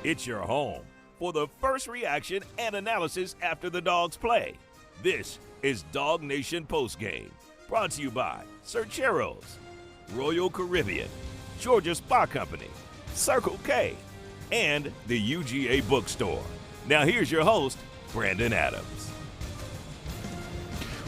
It's your home for the first reaction and analysis after the Dogs play. This is DawgNation Postgame, brought to you by ServPro, Royal Caribbean, Georgia Spa Company, Circle K, and the UGA Bookstore. Now here's your host, Brandon Adams.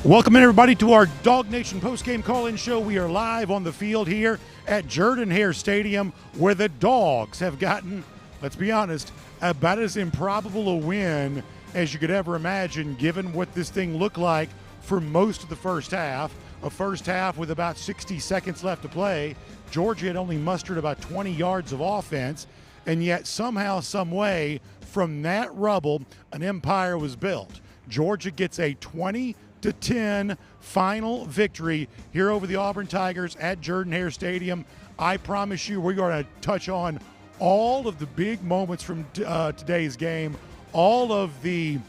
Welcome in, everybody, to our DawgNation Postgame call-in show. We are live on the field here at Jordan-Hare Stadium, where the Dogs have gotten, let's be honest, about as improbable a win as you could ever imagine, given what this thing looked like for most of the first half. A first half with about 60 seconds left to play. Georgia had only mustered about 20 yards of offense, and yet somehow, some way, from that rubble, an empire was built. Georgia gets a 20-10 final victory here over the Auburn Tigers at Jordan-Hare Stadium. I promise you we're going to touch on all of the big moments from today's game, all of the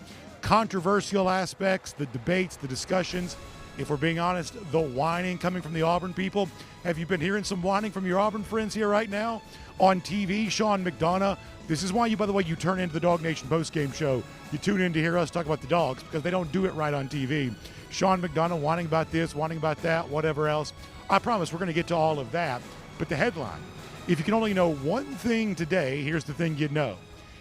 controversial aspects, the debates, the discussions. If we're being honest, the whining coming from the Auburn people. Have you been hearing some whining from your Auburn friends here right now? On TV, Sean McDonough. This is why you, by the way, you turn into the DawgNation postgame show. You tune in to hear us talk about the Dogs because they don't do it right on TV. Sean McDonough whining about this, whining about that, whatever else. I promise we're going to get to all of that. But the headline, if you can only know one thing today, here's the thing you'd know.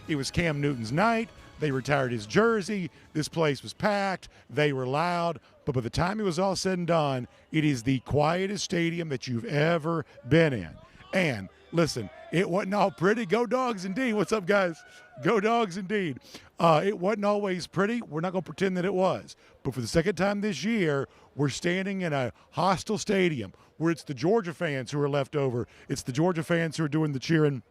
It was Cam Newton's night. They retired his jersey. This place was packed. They were loud. But by the time it was all said and done, it is the quietest stadium that you've ever been in. And listen, it wasn't all pretty. Go Dogs indeed. What's up, guys? Go Dogs indeed. It wasn't always pretty. We're not going to pretend that it was. But for the second time this year, we're standing in a hostile stadium where it's the Georgia fans who are left over. It's the Georgia fans who are doing the cheering.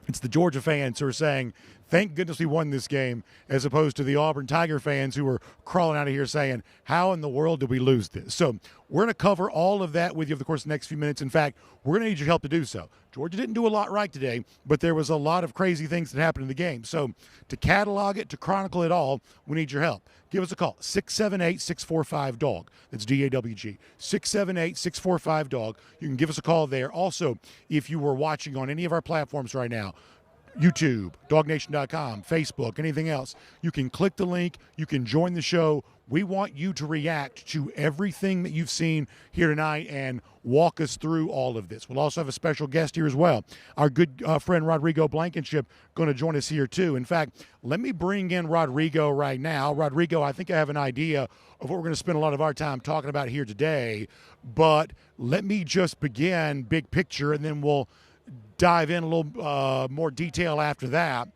It's the Georgia fans who are saying, thank goodness we won this game, as opposed to the Auburn Tiger fans who are crawling out of here saying, how in the world did we lose this? So we're going to cover all of that with you over the course of the next few minutes. In fact, we're going to need your help to do so. Georgia didn't do a lot right today, but there was a lot of crazy things that happened in the game. So to catalog it, to chronicle it all, we need your help. Give us a call, 678-645-DAWG. That's D-A-W-G, 678-645-DAWG. You can give us a call there. Also, if you were watching on any of our platforms right now, YouTube, DawgNation.com, Facebook, anything else, you can click the link. You can join the show. We want you to react to everything that you've seen here tonight and walk us through all of this. We'll also have a special guest here as well. Our good friend Rordrigo Blankenship going to join us here too. In fact, let me bring in Rordrigo right now. Rordrigo, I think I have an idea of what we're going to spend a lot of our time talking about here today, but let me just begin big picture and then we'll dive in a little more detail after that.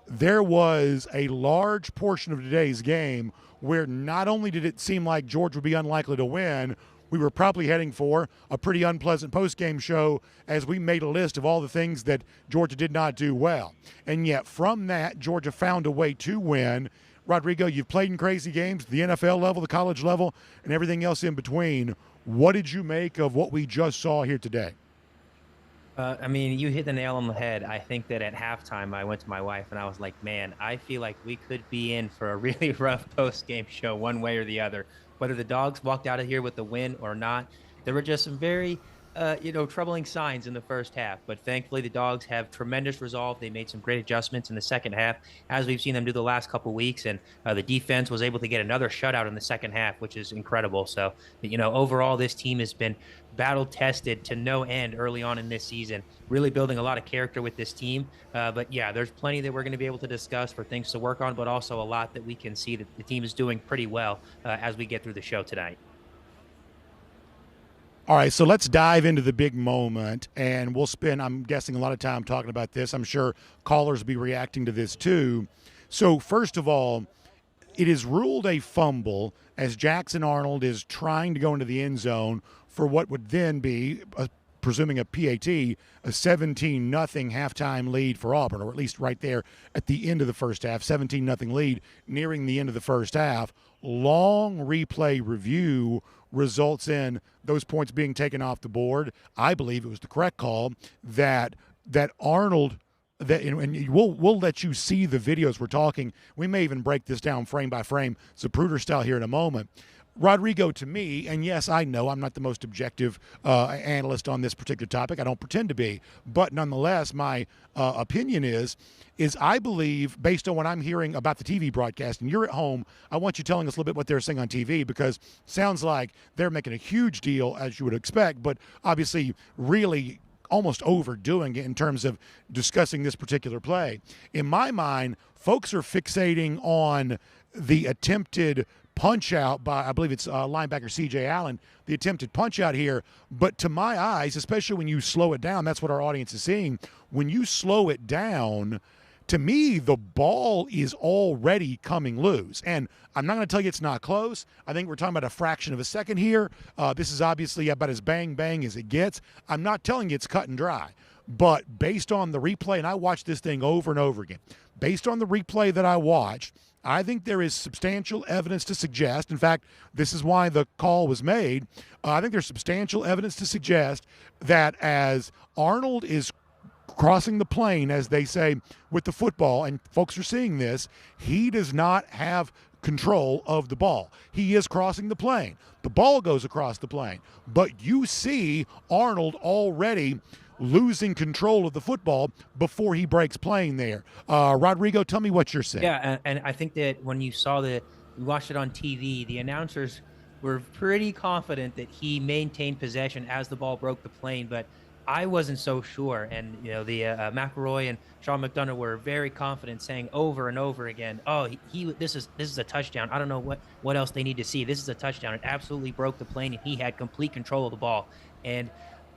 There was a large portion of today's game where not only did it seem like Georgia would be unlikely to win, we were probably heading for a pretty unpleasant postgame show as we made a list of all the things that Georgia did not do well. And yet from that, Georgia found a way to win. Rordrigo, you've played in crazy games, the NFL level, the college level, and everything else in between. What did you make of what we just saw here today? You hit the nail on the head. I think that at halftime, I went to my wife and I was like, man, I feel like we could be in for a really rough post-game show one way or the other. Whether the Dogs walked out of here with the win or not, there were just some very, troubling signs in the first half. But thankfully, the Dogs have tremendous resolve. They made some great adjustments in the second half, as we've seen them do the last couple weeks. And the defense was able to get another shutout in the second half, which is incredible. So, overall, this team has been battle-tested to no end early on in this season, really building a lot of character with this team. But, yeah, there's plenty that we're going to be able to discuss for things to work on, but also a lot that we can see that the team is doing pretty well as we get through the show tonight. All right, so let's dive into the big moment, and we'll spend, I'm guessing, a lot of time talking about this. I'm sure callers will be reacting to this too. So first of all, it is ruled a fumble as Jackson Arnold is trying to go into the end zone for what would then be, presuming a PAT, a 17-0 halftime lead for Auburn, or at least right there at the end of the first half, 17-0 lead nearing the end of the first half. Long replay review results in those points being taken off the board. I believe it was the correct call that Arnold, and we'll let you see the videos we're talking. We may even break this down frame by frame, Zapruder style here in a moment. Rodrigo, to me, and yes, I know I'm not the most objective analyst on this particular topic. I don't pretend to be. But nonetheless, my opinion is I believe, based on what I'm hearing about the TV broadcast, and you're at home, I want you telling us a little bit what they're saying on TV, because it sounds like they're making a huge deal, as you would expect, but obviously really almost overdoing it in terms of discussing this particular play. In my mind, folks are fixating on the attempted punch out by, I believe it's linebacker C.J. Allen, the attempted punch out here. But to my eyes, especially when you slow it down, that's what our audience is seeing. When you slow it down, to me, the ball is already coming loose. And I'm not going to tell you it's not close. I think we're talking about a fraction of a second here. This is obviously about as bang-bang as it gets. I'm not telling you it's cut and dry. But based on the replay, and I watched this thing over and over again, based on the replay that I watched, I think there is substantial evidence to suggest, in fact, this is why the call was made, I think there's substantial evidence to suggest that as Arnold is crossing the plane, as they say, with the football, and folks are seeing this, he does not have control of the ball. He is crossing the plane. The ball goes across the plane. But you see Arnold already losing control of the football before he breaks plane there. Rodrigo, tell me what you're saying. Yeah, and I think that when you watched it on TV, the announcers were pretty confident that he maintained possession as the ball broke the plane, but I wasn't so sure. And, the McElroy and Sean McDonough were very confident, saying over and over again, oh, this is a touchdown. I don't know what else they need to see. This is a touchdown. It absolutely broke the plane, and he had complete control of the ball. And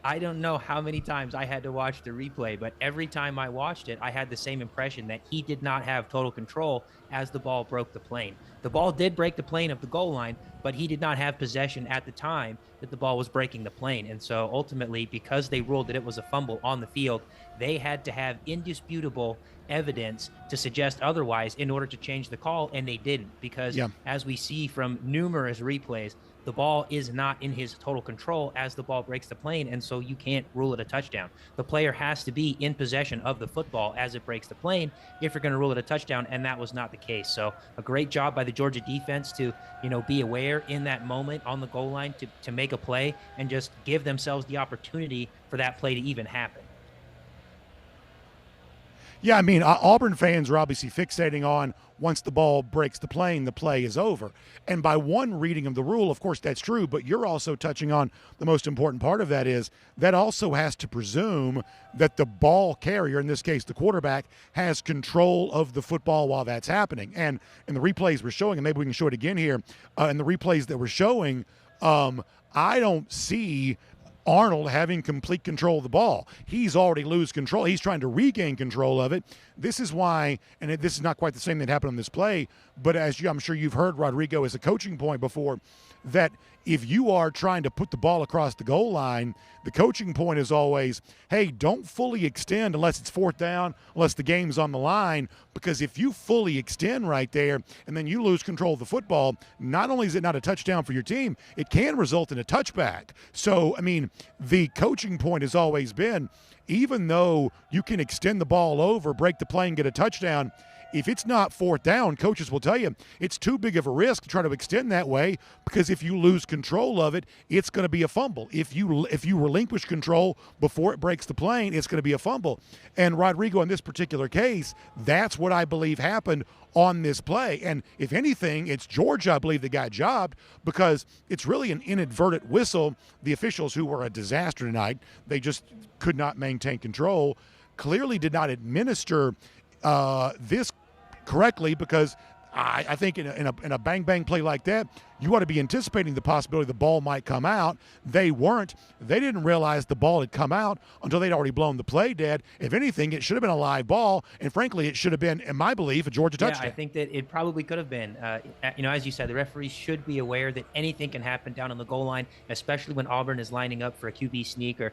I don't know how many times I had to watch the replay, but every time I watched it, I had the same impression that he did not have total control as the ball broke the plane. The ball did break the plane of the goal line, but he did not have possession at the time that the ball was breaking the plane. And so ultimately, because they ruled that it was a fumble on the field, they had to have indisputable evidence to suggest otherwise in order to change the call, and they didn't, because as we see from numerous replays, the ball is not in his total control as the ball breaks the plane, and so you can't rule it a touchdown. The player has to be in possession of the football as it breaks the plane if you're going to rule it a touchdown, and that was not the case. So a great job by the Georgia defense to, be aware in that moment on the goal line to make a play and just give themselves the opportunity for that play to even happen. Yeah, I mean, Auburn fans are obviously fixating on once the ball breaks the plane, the play is over. And by one reading of the rule, of course, that's true, but you're also touching on the most important part of that is that also has to presume that the ball carrier, in this case the quarterback, has control of the football while that's happening. And in the replays we're showing, and maybe we can show it again here, in the replays that we're showing, I don't see Arnold having complete control of the ball. He's already lose control. He's trying to regain control of it. This is why, and this is not quite the same that happened on this play, but I'm sure you've heard Rodrigo as a coaching point before, that if you are trying to put the ball across the goal line, the coaching point is always, hey, don't fully extend unless it's fourth down, unless the game's on the line, because if you fully extend right there and then you lose control of the football, not only is it not a touchdown for your team, it can result in a touchback. So, I mean, the coaching point has always been, even though you can extend the ball over, break the play, and get a touchdown, if it's not fourth down, coaches will tell you it's too big of a risk to try to extend that way, because if you lose control of it, it's going to be a fumble. If you relinquish control before it breaks the plane, it's going to be a fumble. And Rodrigo, in this particular case, that's what I believe happened on this play. And if anything, it's Georgia, I believe, that got jobbed, because it's really an inadvertent whistle. The officials, who were a disaster tonight, they just could not maintain control, clearly did not administer this correctly, because I think in a bang-bang play like that, you ought to be anticipating the possibility the ball might come out. They weren't. They didn't realize the ball had come out until they'd already blown the play dead. If anything, it should have been a live ball, and frankly, it should have been, in my belief, a Georgia touchdown. Yeah, I think that it probably could have been. As you said, the referees should be aware that anything can happen down on the goal line, especially when Auburn is lining up for a QB sneak, or,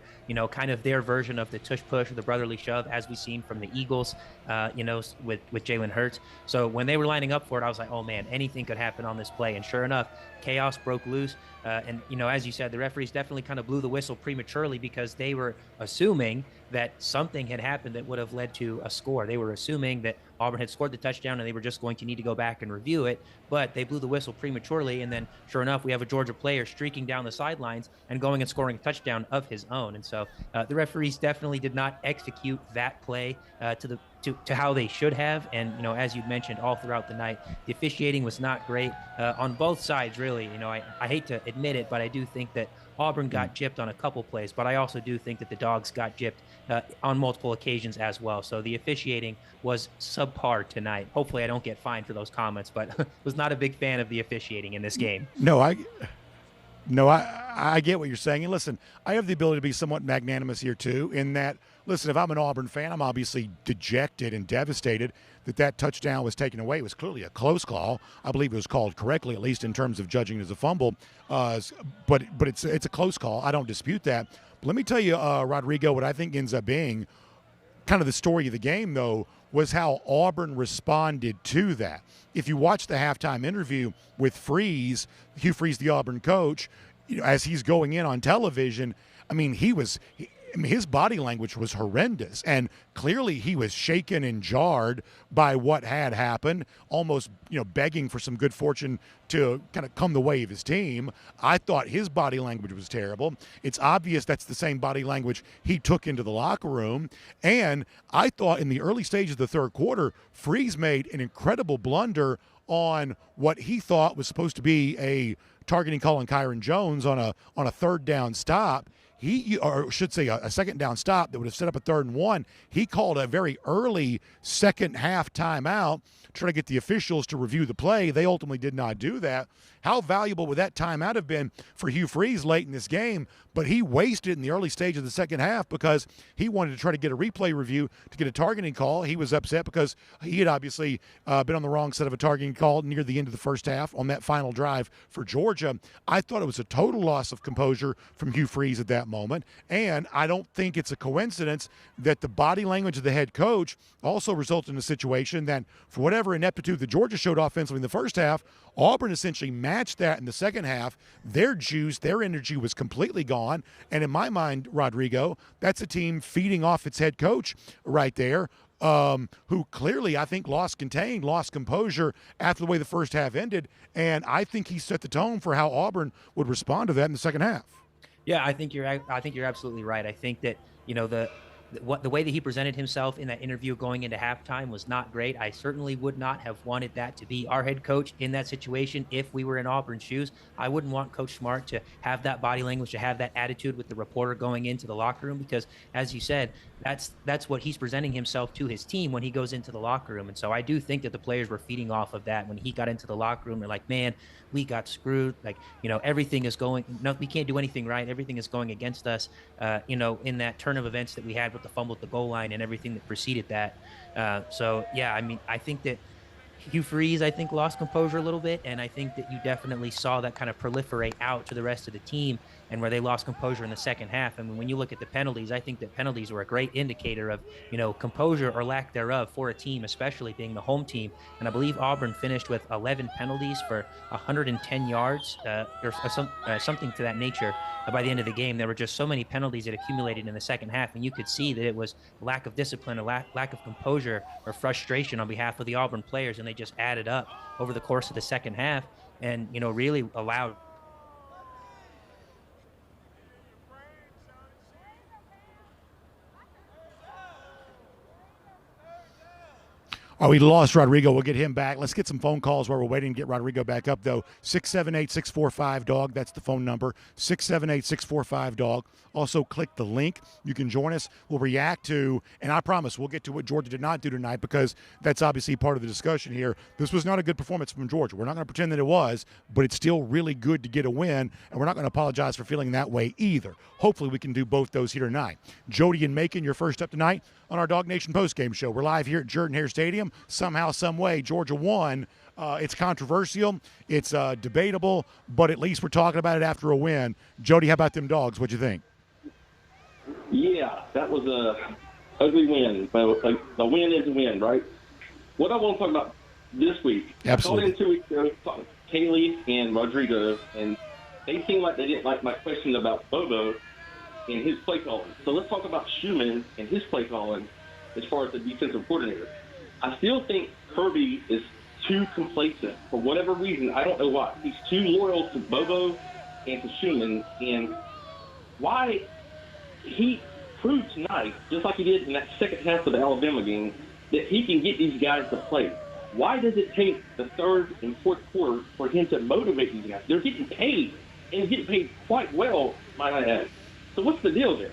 kind of their version of the tush push or the brotherly shove, as we've seen from the Eagles, with Jalen Hurts. So when they were lining up for it, I was like, oh man, anything could happen on this play. And sure enough, chaos broke loose. And as you said, the referees definitely kind of blew the whistle prematurely, because they were assuming that something had happened that would have led to a score. They were assuming that Auburn had scored the touchdown and they were just going to need to go back and review it, but they blew the whistle prematurely. And then sure enough, we have a Georgia player streaking down the sidelines and going and scoring a touchdown of his own. And so the referees definitely did not execute that play to how they should have. And, as you mentioned, all throughout the night, the officiating was not great on both sides, really. I hate to admit it, but I do think that Auburn got gypped on a couple plays, but I also do think that the Dogs got gypped on multiple occasions as well. So the officiating was subpar tonight. Hopefully I don't get fined for those comments, but was not a big fan of the officiating in this game. No, I get what you're saying. And listen, I have the ability to be somewhat magnanimous here too, in that, listen, if I'm an Auburn fan, I'm obviously dejected and devastated that touchdown was taken away. It was clearly a close call. I believe it was called correctly, at least in terms of judging it as a fumble. But it's a close call. I don't dispute that. But let me tell you, Rodrigo, what I think ends up being kind of the story of the game, though, was how Auburn responded to that. If you watch the halftime interview with Freeze, Hugh Freeze, the Auburn coach, as he's going in on television, his body language was horrendous, and clearly he was shaken and jarred by what had happened, almost begging for some good fortune to kind of come the way of his team. I thought his body language was terrible. It's obvious that's the same body language he took into the locker room, and I thought in the early stages of the third quarter, Freeze made an incredible blunder on what he thought was supposed to be a targeting call on Kyron Jones on a third down stop. A second down stop that would have set up a 3rd and 1. He called a very early second half timeout, trying to get the officials to review the play. They ultimately did not do that. How valuable would that timeout have been for Hugh Freeze late in this game? But he wasted it in the early stage of the second half because he wanted to try to get a replay review to get a targeting call. He was upset because he had obviously been on the wrong side of a targeting call near the end of the first half on that final drive for Georgia. I thought it was a total loss of composure from Hugh Freeze at that moment, and I don't think it's a coincidence that the body language of the head coach also resulted in a situation that, for whatever ineptitude that Georgia showed offensively in the first half, Auburn essentially matched that in the second half. Their juice, their energy was completely gone, and in my mind, Rodrigo, that's a team feeding off its head coach right there, who clearly, I think, lost composure after the way the first half ended, and I think he set the tone for how Auburn would respond to that in the second half. Yeah, I think you're absolutely right. I think that the way that he presented himself in that interview going into halftime was not great. I certainly would not have wanted that to be our head coach in that situation if we were in Auburn's shoes. I wouldn't want Coach Smart to have that body language, to have that attitude with the reporter going into the locker room, because, as you said, that's what he's presenting himself to his team when he goes into the locker room. And so I do think that the players were feeding off of that when he got into the locker room. They're like, man, we got screwed. Like, everything is going, no, we can't do anything right. Everything is going against us, in that turn of events that we had with the fumble at the goal line and everything that preceded that. I think that Hugh Freeze, lost composure a little bit, and I think that you definitely saw that kind of proliferate out to the rest of the team, and where they lost composure in the second half. I mean, when you look at the penalties, I think that penalties were a great indicator of, composure or lack thereof for a team, especially being the home team. And I believe Auburn finished with 11 penalties for 110 yards, or something to that nature. By the end of the game, there were just so many penalties that accumulated in the second half, and you could see that it was lack of discipline, a lack of composure, or frustration on behalf of the Auburn players, and they just added up over the course of the second half, and really allowed. Oh, we lost Rodrigo. We'll get him back. Let's get some phone calls while we're waiting to get Rodrigo back up, though. 678-645-DAWG. That's the phone number. 678-645-DAWG. Also, click the link. You can join us. We'll react to, and I promise we'll get to what Georgia did not do tonight, because that's obviously part of the discussion here. This was not a good performance from Georgia. We're not going to pretend that it was, but it's still really good to get a win, and we're not going to apologize for feeling that way either. Hopefully we can do both those here tonight. Jody and Macon, you're first up tonight on our DawgNation Postgame show. We're live here at Jordan-Hare Stadium. Somehow, some way, Georgia won. It's controversial. It's debatable, but at least we're talking about it after a win. Jody, how about them Dogs? What'd you think? Yeah, that was a ugly win, but the win is a win, right? What I want to talk about this week, Absolutely. I called in 2 weeks ago, talking to Kaylee and Rordrigo, and they seemed like they didn't like my question about Bobo. in his play calling. So let's talk about Schumann and his play calling as far as the defensive coordinator. I still think Kirby is too complacent for whatever reason. I don't know why. He's too loyal to Bobo and to Schumann, and why he proved tonight, just like he did in that second half of the Alabama game, that he can get these guys to play. Why does it take the third and fourth quarter for him to motivate these guys? They're getting paid, and getting paid quite well, might I add. So what's the deal there?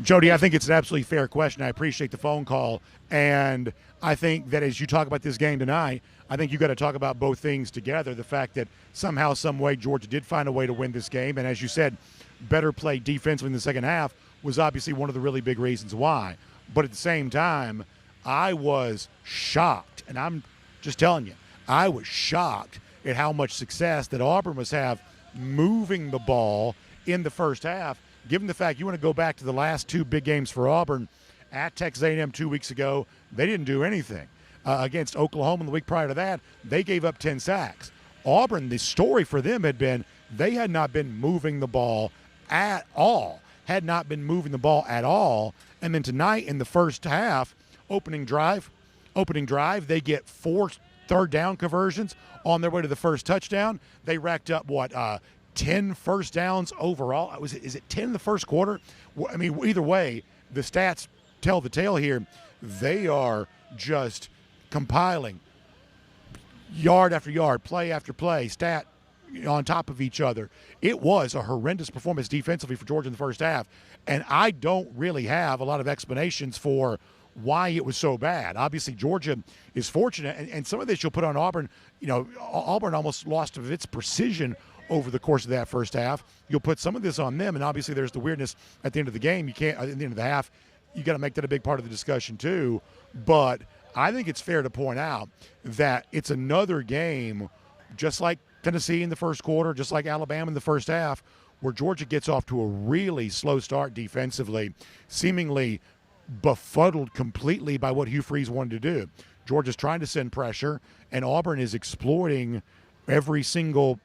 Jody, I think it's an absolutely fair question. I appreciate the phone call. And I think that as you talk about this game tonight, I think you got to talk about both things together. The fact that somehow, some way, Georgia did find a way to win this game. And as you said, better play defensively in the second half was obviously one of the really big reasons why. But at the same time, I was shocked. And I'm just telling you, I was shocked at how much success that Auburn was have moving the ball in the first half. Given the fact you want to go back to the last two big games for Auburn at Texas A&M 2 weeks ago, they didn't do anything. Against Oklahoma the week prior to that, they gave up 10 sacks. Auburn, the story for them had been they had not been moving the ball at all, And then tonight in the first half, opening drive, they get 4 third down conversions on their way to the first touchdown. They racked up, 10 first downs overall. Is it 10 in the first quarter? I mean, either way, the stats tell the tale here. They are just compiling yard after yard, play after play, stat on top of each other. It was a horrendous performance defensively for Georgia in the first half, and I don't really have a lot of explanations for why it was so bad. Obviously, Georgia is fortunate, and some of this you'll put on Auburn. You know, Auburn almost lost of its precision over the course of that first half. You'll put some of this on them, and obviously there's the weirdness at the end of the game. You can't, at the end of the half, you got to make that a big part of the discussion too. But I think it's fair to point out that it's another game, just like Tennessee in the first quarter, just like Alabama in the first half, where Georgia gets off to a really slow start defensively, seemingly befuddled completely by what Hugh Freeze wanted to do. Georgia's trying to send pressure, and Auburn is exploiting every single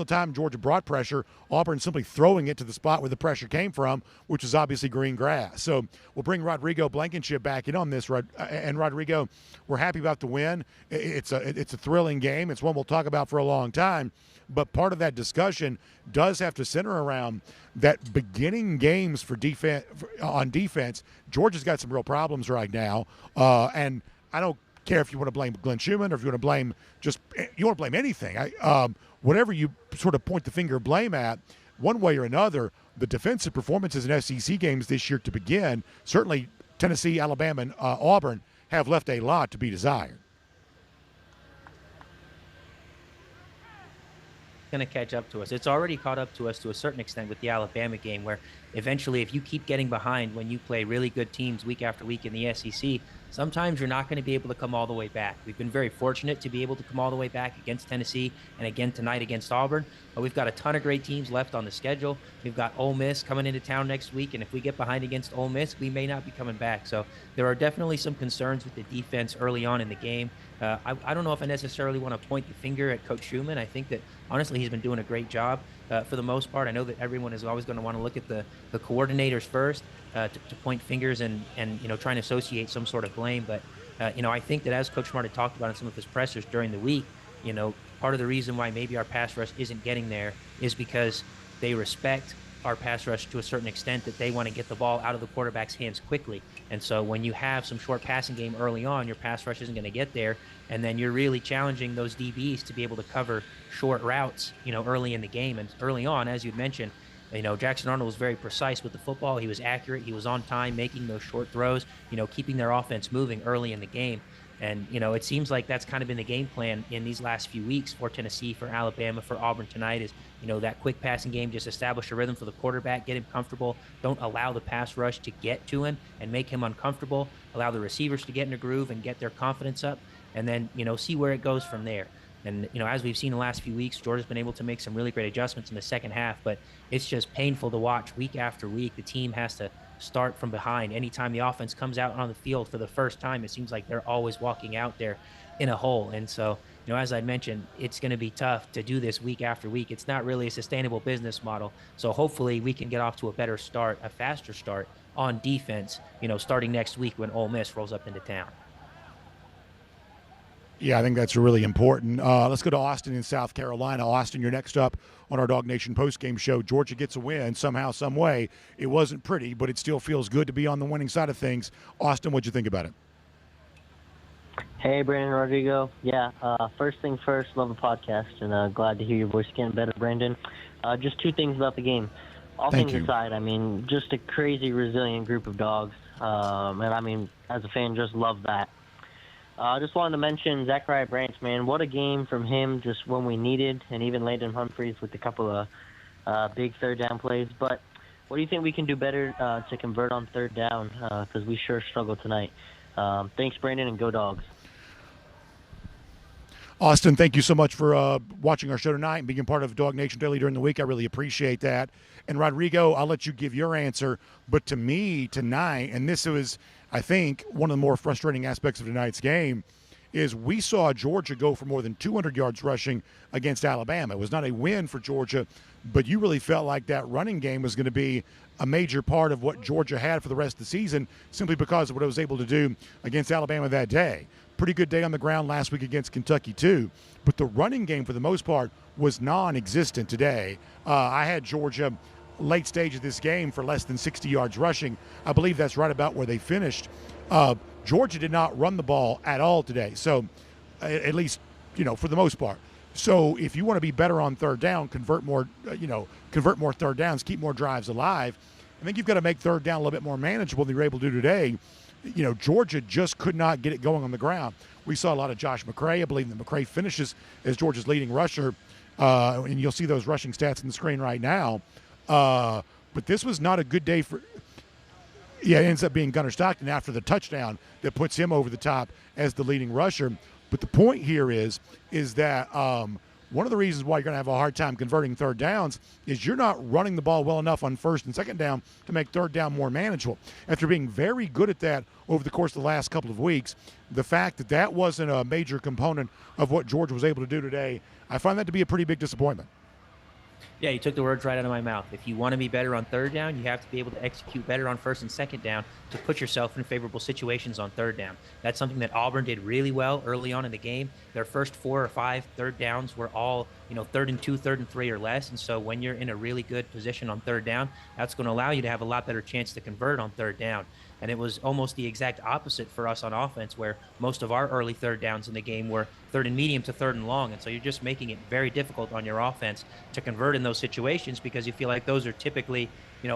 time Georgia brought pressure, Auburn simply throwing it to the spot where the pressure came from, which is obviously green grass. So we'll bring Rordrigo Blankenship back in on this. And Rordrigo, we're happy about the win. It's a thrilling game. It's one we'll talk about for a long time. But part of that discussion does have to center around that beginning games for defense. On defense, Georgia's got some real problems right now. And I don't care if you want to blame Glenn Schumann or if you want to blame anything. Whatever you sort of point the finger of blame at, one way or another, the defensive performances in SEC games this year to begin, certainly Tennessee, Alabama, and Auburn have left a lot to be desired. Going to catch up to us. It's already caught up to us to a certain extent with the Alabama game, where eventually if you keep getting behind when you play really good teams week after week in the SEC, sometimes you're not going to be able to come all the way back. We've been very fortunate to be able to come all the way back against Tennessee and again tonight against Auburn, but we've got a ton of great teams left on the schedule. We've got Ole Miss coming into town next week, and if we get behind against Ole Miss, we may not be coming back. So there are definitely some concerns with the defense early on in the game. I don't know if I necessarily want to point the finger at Coach Schumann. I think that honestly he's been doing a great job for the most part. I know that everyone is always going to want to look at the coordinators first to point fingers and try and associate some sort of blame. But I think that as Coach Smart had talked about in some of his pressers during the week, part of the reason why maybe our pass rush isn't getting there is because they respect our pass rush to a certain extent, that they want to get the ball out of the quarterback's hands quickly. And so when you have some short passing game early on, your pass rush isn't going to get there, and then you're really challenging those DBs to be able to cover short routes, early in the game. And early on, as you'd mentioned, Jackson Arnold was very precise with the football. He was accurate. He was on time, making those short throws, keeping their offense moving early in the game. And, it seems like that's kind of been the game plan in these last few weeks for Tennessee, for Alabama, for Auburn tonight is, that quick passing game, just establish a rhythm for the quarterback, get him comfortable. Don't allow the pass rush to get to him and make him uncomfortable. Allow the receivers to get in a groove and get their confidence up, and then, see where it goes from there. And, as we've seen the last few weeks, Georgia's been able to make some really great adjustments in the second half, but it's just painful to watch week after week. The team has to start from behind. Anytime the offense comes out on the field for the first time, it seems like they're always walking out there in a hole. And so, as I mentioned, it's going to be tough to do this week after week. It's not really a sustainable business model. So hopefully we can get off to a better start, a faster start on defense, starting next week when Ole Miss rolls up into town. Yeah, I think that's really important. Let's go to Austin in South Carolina. Austin, you're next up on our DawgNation postgame show. Georgia gets a win somehow, some way. It wasn't pretty, but it still feels good to be on the winning side of things. Austin, what'd you think about it? Hey, Brandon Rodrigo. Yeah, first thing first, love the podcast, and glad to hear your voice again better, Brandon. Just two things about the game. All Thank things you. aside, I mean, just a crazy, resilient group of dogs. And, I mean, as a fan, just love that. I just wanted to mention Zachariah Branch, man. What a game from him just when we needed, and even Landon Humphreys with a couple of big third down plays. But what do you think we can do better to convert on third down? Because we sure struggled tonight. Thanks, Brandon, and go Dogs. Austin, thank you so much for watching our show tonight and being part of Dawg Nation Daily during the week. I really appreciate that. And Rodrigo, I'll let you give your answer. But to me, tonight, and this was, I think, one of the more frustrating aspects of tonight's game, is we saw Georgia go for more than 200 yards rushing against Alabama. It was not a win for Georgia, but you really felt like that running game was going to be a major part of what Georgia had for the rest of the season simply because of what it was able to do against Alabama that day. Pretty good day on the ground last week against Kentucky, too. But the running game, for the most part, was non-existent today. I had Georgia late stage of this game for less than 60 yards rushing. I believe that's right about where they finished. Georgia did not run the ball at all today, so at least, for the most part. So if you want to be better on third down, convert more third downs, keep more drives alive, I think you've got to make third down a little bit more manageable than you're able to do today. Georgia just could not get it going on the ground. We saw a lot of Josh McCray. I believe that McCray finishes as Georgia's leading rusher, and you'll see those rushing stats on the screen right now. But this was not a good day for – it ends up being Gunner Stockton after the touchdown that puts him over the top as the leading rusher. But the point here is that one of the reasons why you're going to have a hard time converting third downs is you're not running the ball well enough on first and second down to make third down more manageable. After being very good at that over the course of the last couple of weeks, the fact that that wasn't a major component of what Georgia was able to do today, I find that to be a pretty big disappointment. Yeah, you took the words right out of my mouth. If you want to be better on third down, you have to be able to execute better on first and second down to put yourself in favorable situations on third down. That's something that Auburn did really well early on in the game. Their first 4 or 5 third downs were all, 3rd and 2, 3rd and 3 or less. And so when you're in a really good position on third down, that's going to allow you to have a lot better chance to convert on third down. And it was almost the exact opposite for us on offense, where most of our early third downs in the game were 3rd and medium to 3rd and long. And so you're just making it very difficult on your offense to convert in those situations because you feel like those are typically,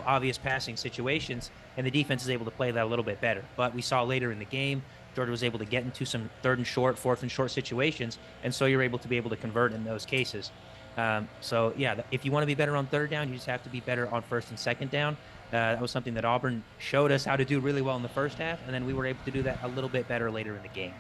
obvious passing situations, and the defense is able to play that a little bit better. But we saw later in the game, Georgia was able to get into some 3rd and short, 4th and short situations, and so you're able to be able to convert in those cases. If you want to be better on third down, you just have to be better on first and second down. That was something that Auburn showed us how to do really well in the first half, and then we were able to do that a little bit better later in the game.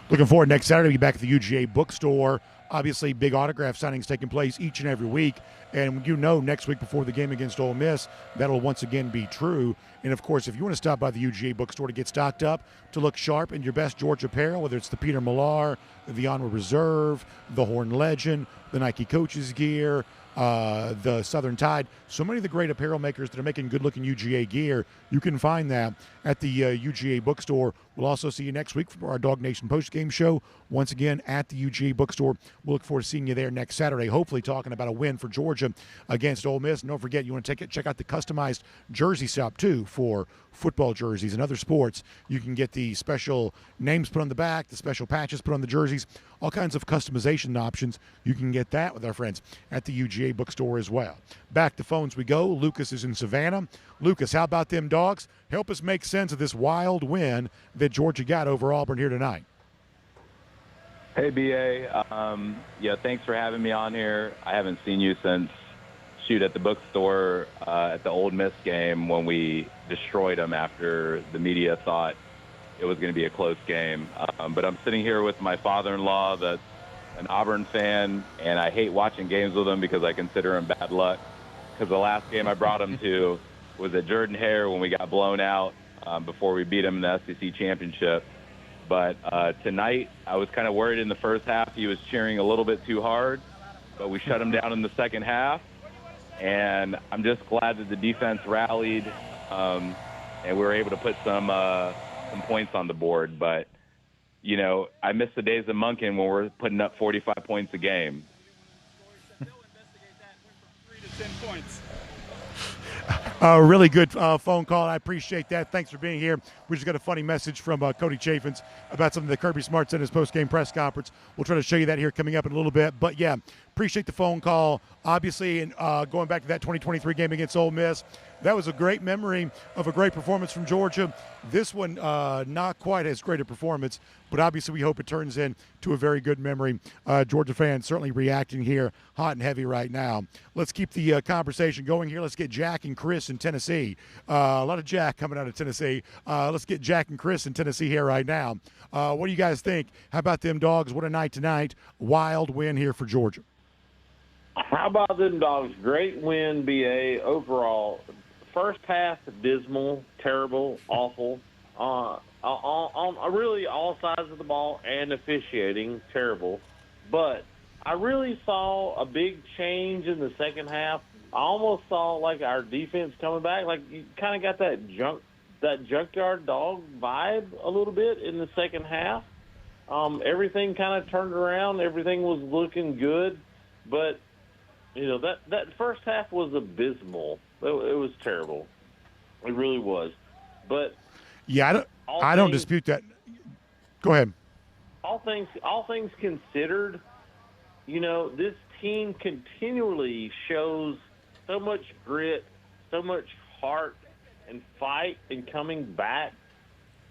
Looking forward next Saturday to be back at the UGA bookstore. Obviously, big autograph signings taking place each and every week. And next week before the game against Ole Miss, that'll once again be true. And, of course, if you want to stop by the UGA bookstore to get stocked up, to look sharp in your best Georgia apparel, whether it's the Peter Millar, the Onward Reserve, the Horn Legend, the Nike Coaches gear, the Southern Tide, so many of the great apparel makers that are making good-looking UGA gear, you can find that at the UGA bookstore. We'll also see you next week for our DawgNation postgame show. Once again, at the UGA bookstore. We'll look forward to seeing you there next Saturday, hopefully talking about a win for Georgia against Ole Miss. And don't forget, you want to check out the customized jersey shop, too, for football jerseys and other sports. You can get the special names put on the back, the special patches put on the jerseys, all kinds of customization options. You can get that with our friends at the UGA bookstore as well. Back to phones we go. Lucas is in Savannah. Lucas, how about them Dogs? Help us make sense of this wild win that Georgia got over Auburn here tonight. Hey, BA. Thanks for having me on here. I haven't seen you since at the bookstore at the Ole Miss game when we destroyed them after the media thought it was going to be a close game. But I'm sitting here with my father-in-law that's an Auburn fan, and I hate watching games with him because I consider him bad luck. Because the last game I brought him to was at Jordan-Hare when we got blown out before we beat him in the SEC championship. But tonight, I was kind of worried in the first half. He was cheering a little bit too hard, but we shut him down in the second half. And I'm just glad that the defense rallied, and we were able to put some points on the board. But, you know, I miss the days of Monken when we're putting up 45 points a game. Really good phone call. I appreciate that. Thanks for being here. We just got a funny message from Cody Chaffins about something that Kirby Smart said in his post-game press conference. We'll try to show you that here coming up in a little bit. But, yeah, appreciate the phone call. Obviously, and going back to that 2023 game against Ole Miss, that was a great memory of a great performance from Georgia. This one, not quite as great a performance, but obviously we hope it turns into a very good memory. Georgia fans certainly reacting here hot and heavy right now. Let's keep the conversation going here. Let's get Jack and Chris in Tennessee. A lot of Jack coming out of Tennessee. Let's get Jack and Chris in Tennessee here right now. What do you guys think? How about them Dogs? What a night tonight. Wild win here for Georgia. How about them Dogs? Great win, BA, overall. First half, dismal, terrible, awful. On really all sides of the ball and officiating, terrible. But I really saw a big change in the second half. I almost saw, like, our defense coming back. Like, you kind of got that junkyard dog vibe a little bit in the second half. Everything kind of turned around. Everything was looking good. But, you know, that first half was abysmal. It was terrible. It really was. But yeah, I don't dispute that. Go ahead. All things considered, you know, this team continually shows so much grit, so much heart and fight and coming back.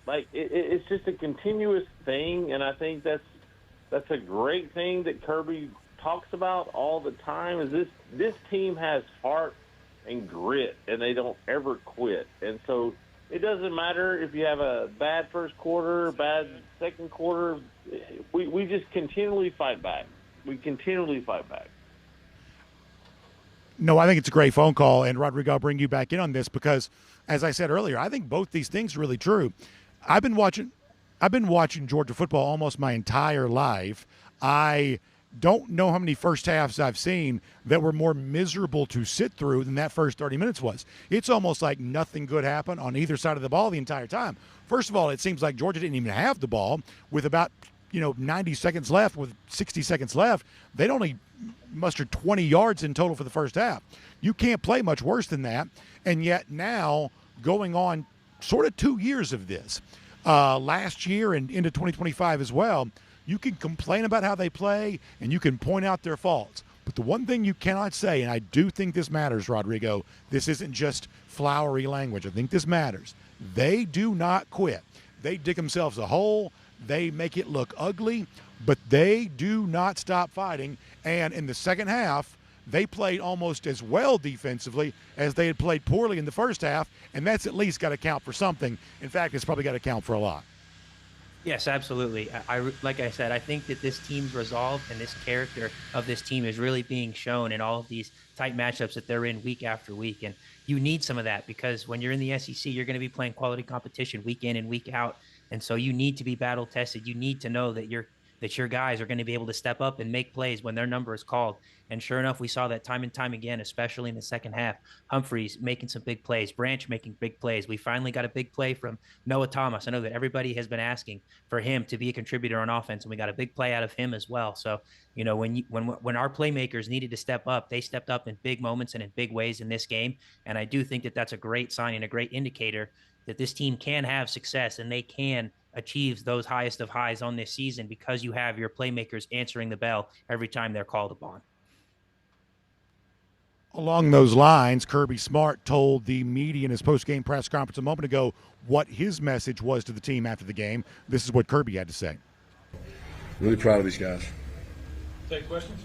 Like it's just a continuous thing, and I think that's a great thing that Kirby talks about all the time. Is this team has heart and grit, and they don't ever quit. And so it doesn't matter if you have a bad first quarter, bad second quarter. We just continually fight back. We continually fight back. No, I think it's a great phone call, and Rodrigo, I'll bring you back in on this because, as I said earlier, I think both these things are really true. I've been watching Georgia football almost my entire life. I don't know how many first halves I've seen that were more miserable to sit through than that first 30 minutes was. It's almost like nothing good happened on either side of the ball the entire time. First of all, it seems like Georgia didn't even have the ball with about 90 seconds left, with 60 seconds left. They'd only mustered 20 yards in total for the first half. You can't play much worse than that. And yet now, going on sort of 2 years of this, last year and into 2025 as well, you can complain about how they play and you can point out their faults. But the one thing you cannot say, and I do think this matters, Rodrigo, this isn't just flowery language. I think this matters. They do not quit. They dig themselves a hole. They make it look ugly, but they do not stop fighting. And in the second half, they played almost as well defensively as they had played poorly in the first half, and that's at least got to count for something. In fact, it's probably got to count for a lot. Yes, absolutely. Like I said, I think that this team's resolve and this character of this team is really being shown in all of these tight matchups that they're in week after week. And you need some of that because when you're in the SEC, you're going to be playing quality competition week in and week out. And so you need to be battle tested. You need to know that your guys are going to be able to step up and make plays when their number is called. And sure enough, we saw that time and time again, especially in the second half. Humphreys making some big plays, Branch making big plays. We finally got a big play from Noah Thomas. I know that everybody has been asking for him to be a contributor on offense, and we got a big play out of him as well. So, when our playmakers needed to step up, they stepped up in big moments and in big ways in this game. And I do think that that's a great sign and a great indicator that this team can have success and they can achieve those highest of highs on this season because you have your playmakers answering the bell every time they're called upon. Along those lines, Kirby Smart told the media in his post-game press conference a moment ago what his message was to the team after the game. This is what Kirby had to say. Really proud of these guys. Take questions.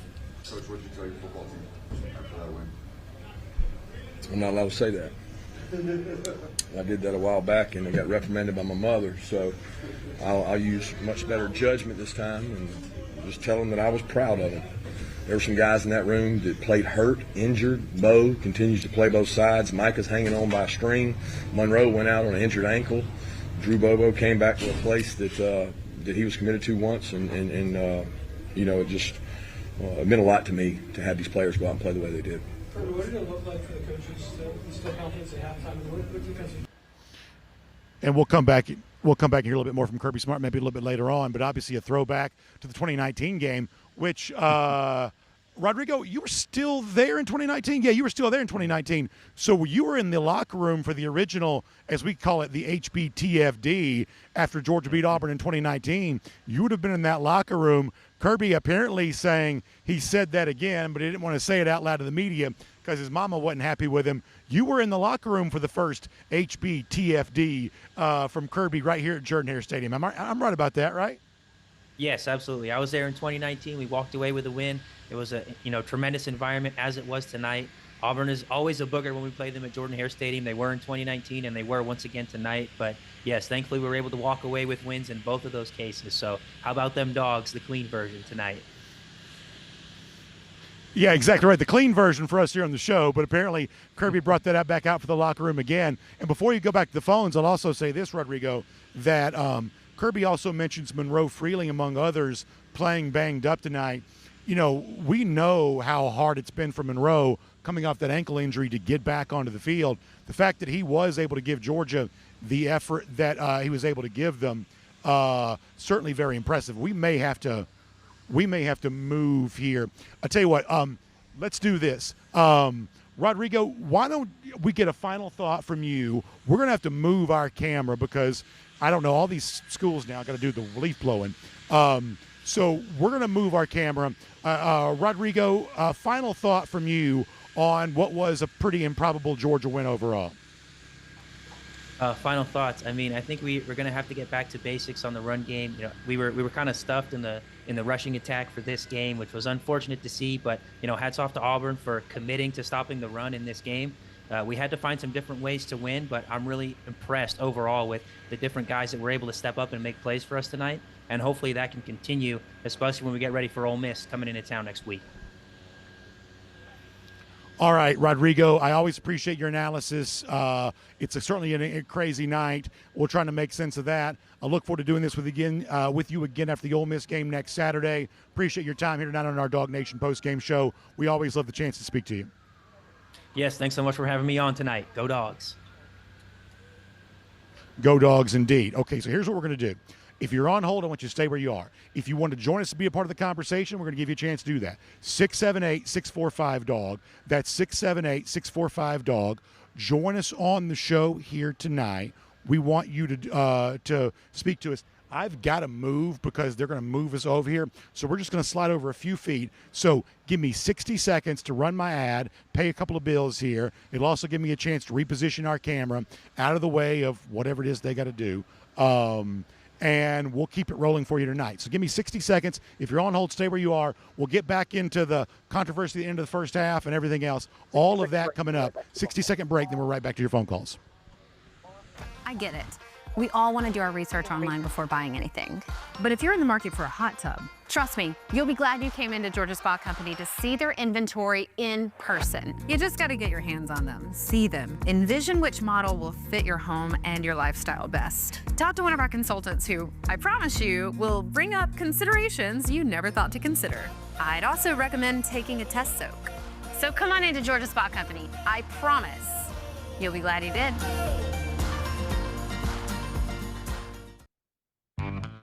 Coach, what did you tell your football team after that win? I'm not allowed to say that. I did that a while back, and I got reprimanded by my mother. So I'll use much better judgment this time and just tell them that I was proud of them. There were some guys in that room that played hurt, injured. Bo continues to play both sides. Micah's hanging on by a string. Monroe went out on an injured ankle. Drew Bobo came back to a place that that he was committed to once, and it just it meant a lot to me to have these players go out and play the way they did. What did it look like for the coaches to instill confidence at halftime? What defense? And we'll come back. We'll come back and hear a little bit more from Kirby Smart maybe a little bit later on. But obviously a throwback to the 2019 game, which Rodrigo, you were still there in 2019? Yeah, you were still there in 2019. So you were in the locker room for the original, as we call it, the HBTFD, after Georgia beat Auburn in 2019. You would have been in that locker room. Kirby apparently saying he said that again, but he didn't want to say it out loud to the media because his mama wasn't happy with him. You were in the locker room for the first HBTFD from Kirby right here at Jordan-Hare Stadium. I'm right about that, right? Yes, absolutely. I was there in 2019. We walked away with a win. It was a tremendous environment as it was tonight. Auburn is always a booger when we play them at Jordan-Hare Stadium. They were in 2019 and they were once again tonight. But yes, thankfully we were able to walk away with wins in both of those cases. So how about them Dogs, the clean version tonight? Yeah, exactly right. The clean version for us here on the show, but apparently Kirby brought that back out for the locker room again. And before you go back to the phones, I'll also say this, Rodrigo, that Kirby also mentions Monroe Freeling, among others, playing banged up tonight. We know how hard it's been for Monroe coming off that ankle injury to get back onto the field. The fact that he was able to give Georgia the effort that he was able to give them, certainly very impressive. We may have to move here. I'll tell you what, let's do this. Rodrigo, why don't we get a final thought from you? We're going to have to move our camera because, I don't know, all these schools now got to do the leaf blowing. So we're going to move our camera. Rodrigo, final thought from you on what was a pretty improbable Georgia win overall. Final thoughts. I mean, I think we're going to have to get back to basics on the run game. We were kind of stuffed in the rushing attack for this game, which was unfortunate to see. But hats off to Auburn for committing to stopping the run in this game. We had to find some different ways to win, but I'm really impressed overall with the different guys that were able to step up and make plays for us tonight. And hopefully that can continue, especially when we get ready for Ole Miss coming into town next week. All right, Rodrigo, I always appreciate your analysis. It's certainly a crazy night. We're trying to make sense of that. I look forward to doing this with you again after the Ole Miss game next Saturday. Appreciate your time here tonight on our DawgNation Postgame show. We always love the chance to speak to you. Yes, thanks so much for having me on tonight. Go Dogs. Go Dogs indeed. Okay, so here's what we're going to do. If you're on hold, I want you to stay where you are. If you want to join us to be a part of the conversation, we're going to give you a chance to do that. 678-645-DAWG. That's 678-645-DAWG. Join us on the show here tonight. We want you to speak to us. I've got to move because they're going to move us over here. So we're just going to slide over a few feet. So give me 60 seconds to run my ad, pay a couple of bills here. It'll also give me a chance to reposition our camera out of the way of whatever it is they got to do. And we'll keep it rolling for you tonight. So give me 60 seconds. If you're on hold, stay where you are. We'll get back into the controversy at the end of the first half and everything else. All of that coming up. 60-second break, then we're right back to your phone calls. I get it. We all want to do our research online before buying anything. But if you're in the market for a hot tub, trust me, you'll be glad you came into Georgia Spa Company to see their inventory in person. You just got to get your hands on them, see them, envision which model will fit your home and your lifestyle best. Talk to one of our consultants who, I promise you, will bring up considerations you never thought to consider. I'd also recommend taking a test soak. So come on into Georgia Spa Company. I promise you'll be glad you did.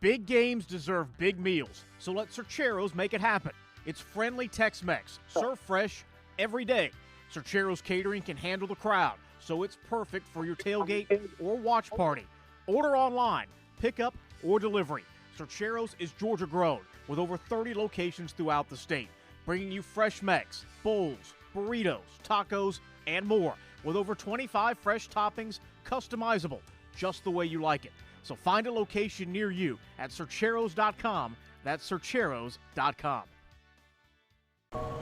Big games deserve big meals, so let Sercheros make it happen. It's friendly Tex-Mex, served fresh every day. Sercheros Catering can handle the crowd, so it's perfect for your tailgate or watch party. Order online, pickup, or delivery. Sercheros is Georgia grown with over 30 locations throughout the state, bringing you fresh Mex, bowls, burritos, tacos, and more, with over 25 fresh toppings, customizable, just the way you like it. So find a location near you at Sercheros.com. That's Sercheros.com.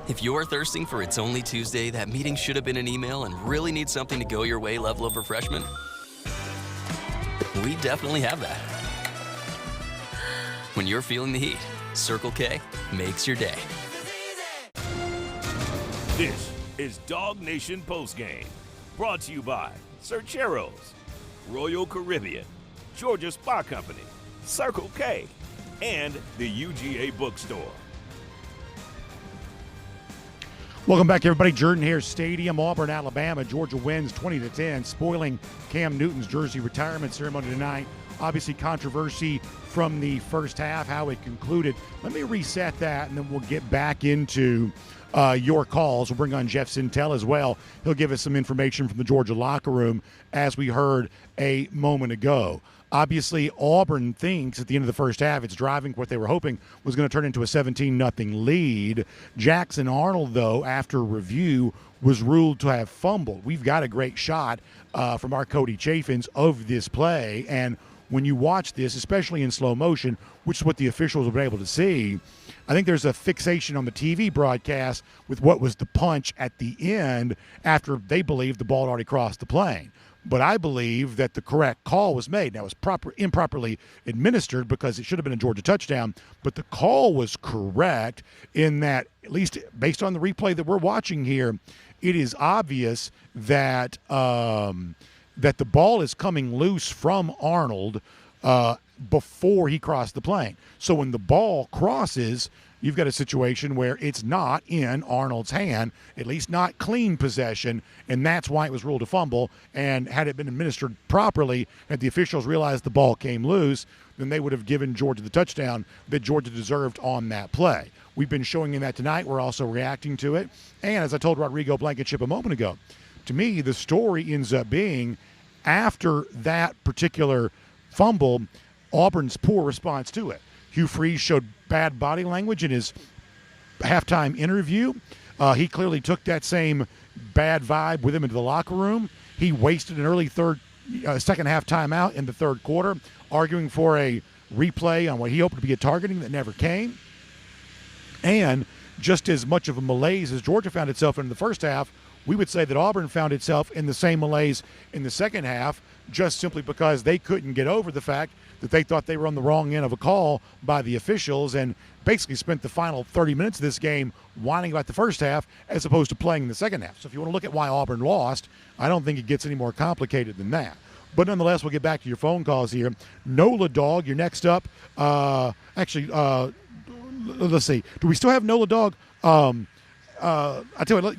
If you're thirsting for It's Only Tuesday, that meeting should have been an email, and really need something to go your way level of refreshment, we definitely have that. When you're feeling the heat, Circle K makes your day. This is DawgNation Postgame, brought to you by Sercheros, Royal Caribbean, Georgia Spa Company, Circle K, and the UGA bookstore. Welcome back, everybody. Jordan Hare Stadium, Auburn, Alabama. Georgia wins 20-10, spoiling Cam Newton's jersey retirement ceremony tonight. Obviously, controversy from the first half, how it concluded. Let me reset that, and then we'll get back into your calls. We'll bring on Jeff Sentell as well. He'll give us some information from the Georgia locker room, as we heard a moment ago. Obviously, Auburn thinks at the end of the first half it's driving what they were hoping was going to turn into a 17-0 lead. Jackson Arnold, though, after review, was ruled to have fumbled. We've got a great shot from our Cody Chaffins of this play, and when you watch this, especially in slow motion, which is what the officials have been able to see, I think there's a fixation on the TV broadcast with what was the punch at the end after they believed the ball had already crossed the plane. But I believe that the correct call was made. Now, it was improperly administered because it should have been a Georgia touchdown, but the call was correct in that, at least based on the replay that we're watching here, it is obvious that that the ball is coming loose from Arnold before he crossed the plane. So when the ball crosses, you've got a situation where it's not in Arnold's hand, at least not clean possession, and that's why it was ruled a fumble. And had it been administered properly, had the officials realized the ball came loose, then they would have given Georgia the touchdown that Georgia deserved on that play. We've been showing you that tonight. We're also reacting to it. And as I told Rordrigo Blankenship a moment ago, to me, the story ends up being after that particular fumble, Auburn's poor response to it. Hugh Freeze showed bad body language in his halftime interview. He clearly took that same bad vibe with him into the locker room. He wasted an early second half timeout in the third quarter, arguing for a replay on what he hoped to be a targeting that never came. And just as much of a malaise as Georgia found itself in the first half, we would say that Auburn found itself in the same malaise in the second half, just simply because they couldn't get over the fact that they thought they were on the wrong end of a call by the officials and basically spent the final 30 minutes of this game whining about the first half as opposed to playing in the second half. So if you want to look at why Auburn lost, I don't think it gets any more complicated than that. But nonetheless, we'll get back to your phone calls here. Nola Dawg, you're next up. Let's see. Do we still have Nola Dawg? I tell you,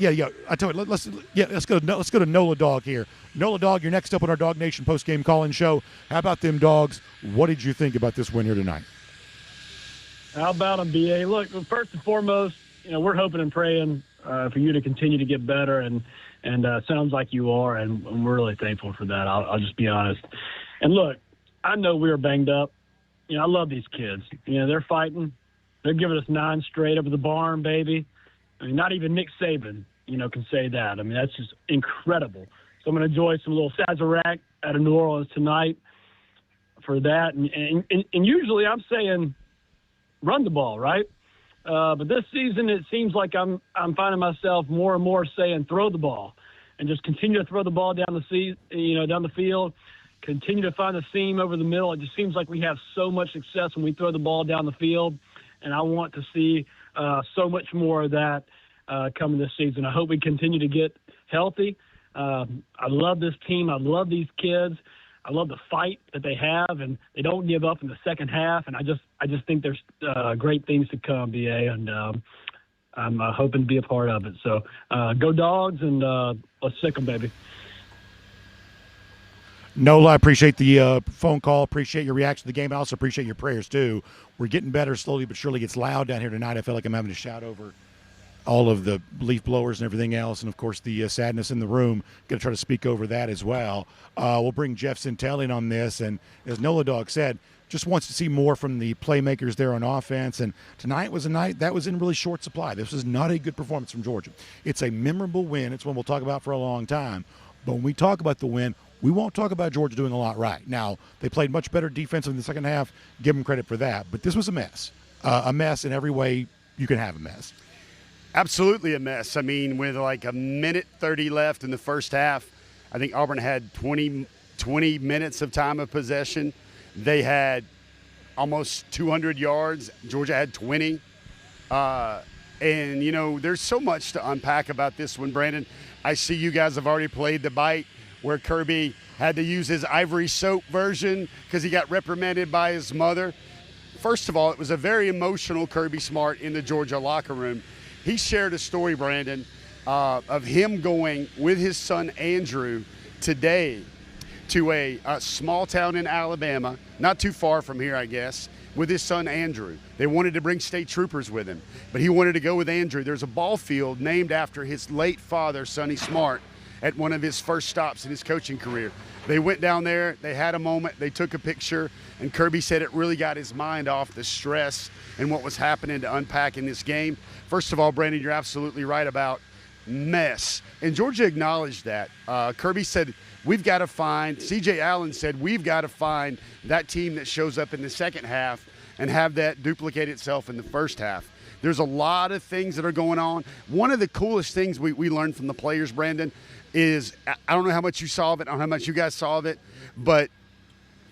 let's go to Nola Dawg here. Nola Dawg, you're next up on our DawgNation Postgame call-in show. How about them Dogs? What did you think about this win here tonight? How about them, BA? Look, first and foremost, we're hoping and praying for you to continue to get better, and sounds like you are, and we're really thankful for that. I'll just be honest. And look, I know we were banged up. I love these kids. They're fighting. They're giving us 9 straight over the barn, baby. I mean, not even Nick Saban, can say that. I mean, that's just incredible. So I'm going to enjoy some little Sazerac out of New Orleans tonight for that. And usually I'm saying run the ball, right? But this season it seems like I'm finding myself more and more saying throw the ball and just continue to throw the ball down the field, continue to find the seam over the middle. It just seems like we have so much success when we throw the ball down the field, and I want to see so much more of that coming this season. I hope we continue to get healthy. I love this team. I love these kids. I love the fight that they have, and they don't give up in the second half. And I just think there's great things to come, BA, and I'm hoping to be a part of it. So go Dogs, and let's sick them, baby. Nola, I appreciate the phone call. Appreciate your reaction to the game. I also appreciate your prayers, too. We're getting better slowly but surely. It's loud down here tonight. I feel like I'm having to shout over all of the leaf blowers and everything else, and, of course, the sadness in the room. Going to try to speak over that as well. We'll bring Jeff Sentell in on this, and as Nola Dawg said, just wants to see more from the playmakers there on offense, and tonight was a night that was in really short supply. This was not a good performance from Georgia. It's a memorable win. It's one we'll talk about for a long time, but when we talk about the win, we won't talk about Georgia doing a lot right. Now, they played much better defense in the second half. Give them credit for that, but this was a mess in every way you can have a mess. Absolutely a mess. I mean, with like a minute 30 left in the first half, I think Auburn had 20 minutes of time of possession. They had almost 200 yards. Georgia had 20. And, there's so much to unpack about this one, Brandon. I see you guys have already played the bite where Kirby had to use his ivory soap version because he got reprimanded by his mother First of all, it was a very emotional Kirby Smart in the Georgia locker room. He shared a story, Brandon, of him going with his son Andrew today to a small town in Alabama, not too far from here, I guess, with his son Andrew. They wanted to bring state troopers with him, but he wanted to go with Andrew. There's a ball field named after his late father, Sonny Smart, at one of his first stops in his coaching career. They went down there, they had a moment, they took a picture, and Kirby said it really got his mind off the stress and what was happening to unpack in this game. First of all, Brandon, you're absolutely right about mess. And Georgia acknowledged that. Kirby said, we've got to find, C.J. Allen said, we've got to find that team that shows up in the second half and have that duplicate itself in the first half. There's a lot of things that are going on. One of the coolest things we learned from the players, Brandon, is, I don't know how much you saw of it, I don't know how much you guys saw of it, but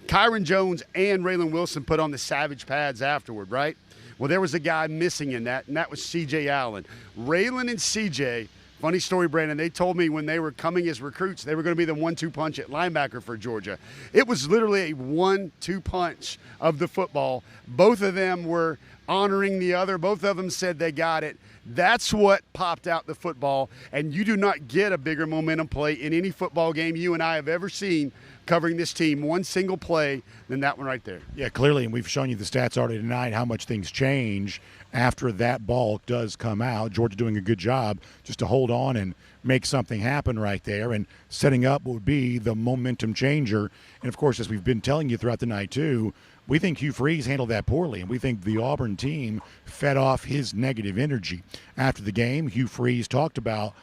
Kyron Jones and Raylan Wilson put on the Savage pads afterward, right? Well, there was a guy missing in that, and that was C.J. Allen. Raylan and C.J., funny story, Brandon, they told me when they were coming as recruits, they were going to be the 1-2 punch at linebacker for Georgia. It was literally a 1-2 punch of the football. Both of them were honoring the other. Both of them said they got it. That's what popped out the football, and you do not get a bigger momentum play in any football game you and I have ever seen covering this team, one single play, than that one right there. Yeah, clearly, and we've shown you the stats already tonight, how much things change after that ball does come out. Georgia doing a good job just to hold on and make something happen right there and setting up what would be the momentum changer. And, of course, as we've been telling you throughout the night, too, we think Hugh Freeze handled that poorly, and we think the Auburn team fed off his negative energy. After the game, Hugh Freeze talked about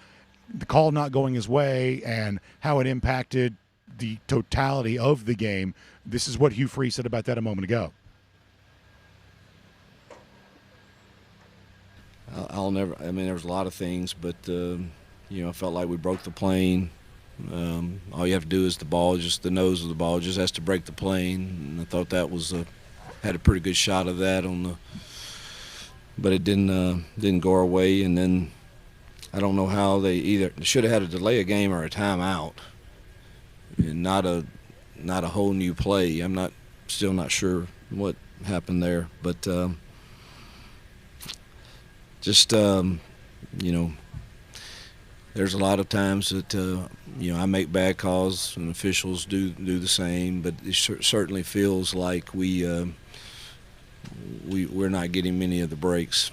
the call not going his way and how it impacted the totality of the game. This is what Hugh Freeze said about that a moment ago. I'll never. I mean, there was a lot of things, but I felt like we broke the plane. All you have to do is the nose of the ball just has to break the plane, and I thought that was had a pretty good shot of that but it didn't go our way. And then I don't know how they should have had a delay a game or a timeout, and not a whole new play. I'm still not sure what happened there, but. There's a lot of times that I make bad calls and officials do the same, but it certainly feels like we're not getting many of the breaks.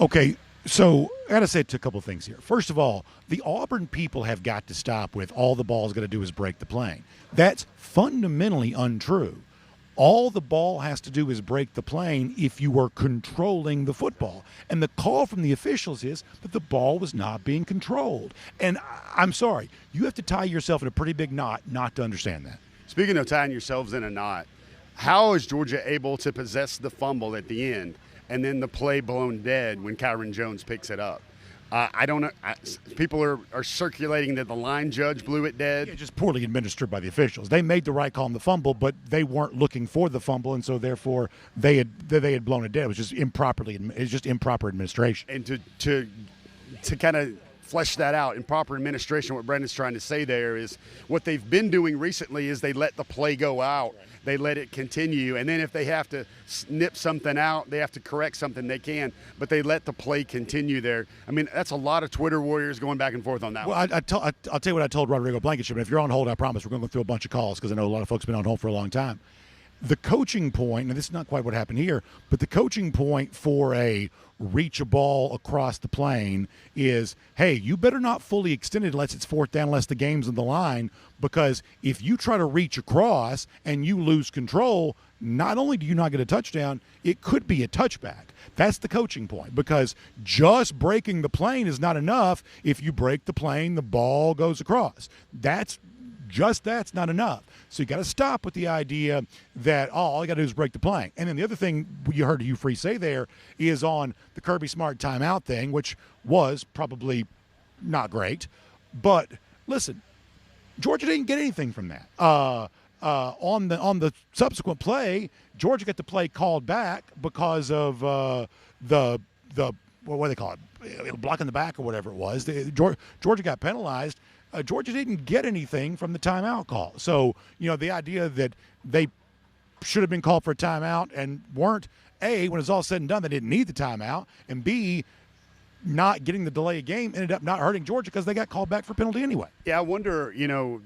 Okay, so I got to say a couple of things here. First of all, the Auburn people have got to stop with all the ball's going to do is break the plane. That's fundamentally untrue. All the ball has to do is break the plane if you are controlling the football. And the call from the officials is that the ball was not being controlled. And I'm sorry, you have to tie yourself in a pretty big knot not to understand that. Speaking of tying yourselves in a knot, how is Georgia able to possess the fumble at the end and then the play blown dead when Kyron Jones picks it up? I don't know. People are circulating that the line judge blew it dead. Yeah, just poorly administered by the officials. They made the right call on the fumble, but they weren't looking for the fumble, and so therefore they had blown it dead. It was just improper administration. And to kind of flesh that out, improper administration, what Brandon's trying to say there is what they've been doing recently is they let the play go out. They let it continue, and then if they have to snip something out, they have to correct something, they can, but they let the play continue there. I mean, that's a lot of Twitter warriors going back and forth on that one. I'll tell you what I told Rordrigo Blankenship, and if you're on hold, I promise we're going to go through a bunch of calls because I know a lot of folks have been on hold for a long time. The coaching point, and this is not quite what happened here, but the coaching point for a reach a ball across the plane is, hey, you better not fully extend it unless it's fourth down, unless the game's on the line, because if you try to reach across and you lose control, not only do you not get a touchdown, it could be a touchback. That's the coaching point, because just breaking the plane is not enough. If you break the plane, the ball goes across. That's not enough. So you got to stop with the idea that, all you got to do is break the plane. And then the other thing you heard Hugh Freeze say there is on the Kirby Smart timeout thing, which was probably not great. But listen, Georgia didn't get anything from that. On the subsequent play, Georgia got the play called back because of the what do they call it, blocking the back or whatever it was. Georgia got penalized. Georgia didn't get anything from the timeout call. So, the idea that they should have been called for a timeout and weren't, A, when it's all said and done, they didn't need the timeout, and B, not getting the delay of game ended up not hurting Georgia because they got called back for penalty anyway. Yeah, I wonder,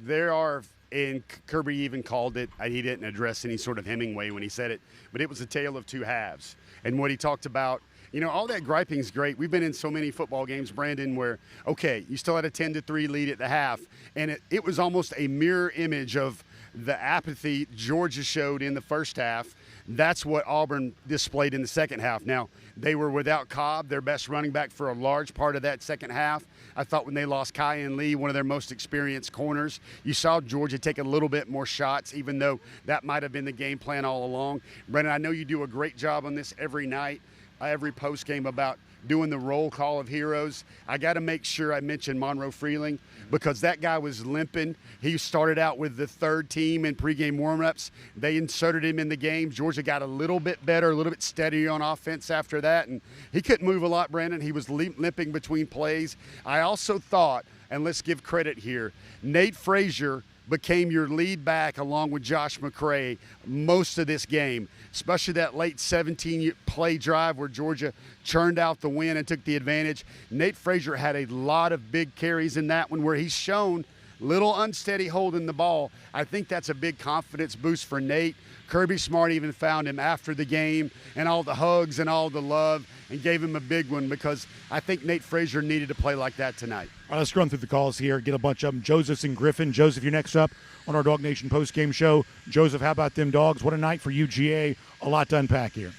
there are, and Kirby even called it, he didn't address any sort of Hemingway when he said it, but it was a tale of two halves. And what he talked about, all that griping's great. We've been in so many football games, Brandon, where, okay, you still had a 10-3 lead at the half, and it was almost a mirror image of the apathy Georgia showed in the first half. That's what Auburn displayed in the second half. Now, they were without Cobb, their best running back, for a large part of that second half. I thought when they lost Kai and Lee, one of their most experienced corners, you saw Georgia take a little bit more shots, even though that might have been the game plan all along. Brendan, I know you do a great job on this every night, every post game, about doing the roll call of heroes. I got to make sure I mention Monroe Freeling, because that guy was limping. He started out with the third team in pregame warmups. They inserted him in the game. Georgia got a little bit better, a little bit steadier on offense after that, and he couldn't move a lot, Brandon. He was limping between plays. I also thought, and let's give credit here, Nate Frazier became your lead back along with Josh McCray most of this game, especially that late 17-play drive where Georgia churned out the win and took the advantage. Nate Frazier had a lot of big carries in that one where he's shown little unsteady holding the ball. I think that's a big confidence boost for Nate. Kirby Smart even found him after the game, and all the hugs and all the love, and gave him a big one, because I think Nate Frazier needed to play like that tonight. All right, let's run through the calls here, get a bunch of them. Joseph and Griffin. Joseph, you're next up on our DawgNation postgame show. Joseph, how about them Dogs? What a night for UGA. A lot to unpack here.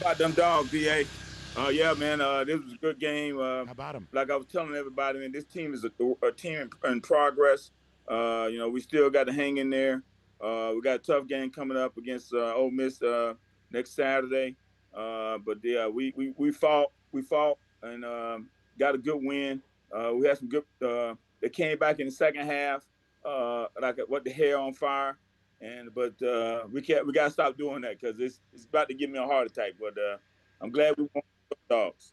About them Dogs, DA. Yeah, man, this was a good game. How about them? Like I was telling everybody, man, this team is a team in progress. We still got to hang in there. We got a tough game coming up against Ole Miss next Saturday. But yeah, we fought and got a good win. We had some good. They came back in the second half, like what the hair on fire, but we got to stop doing that, because it's about to give me a heart attack. But I'm glad we won the Dogs.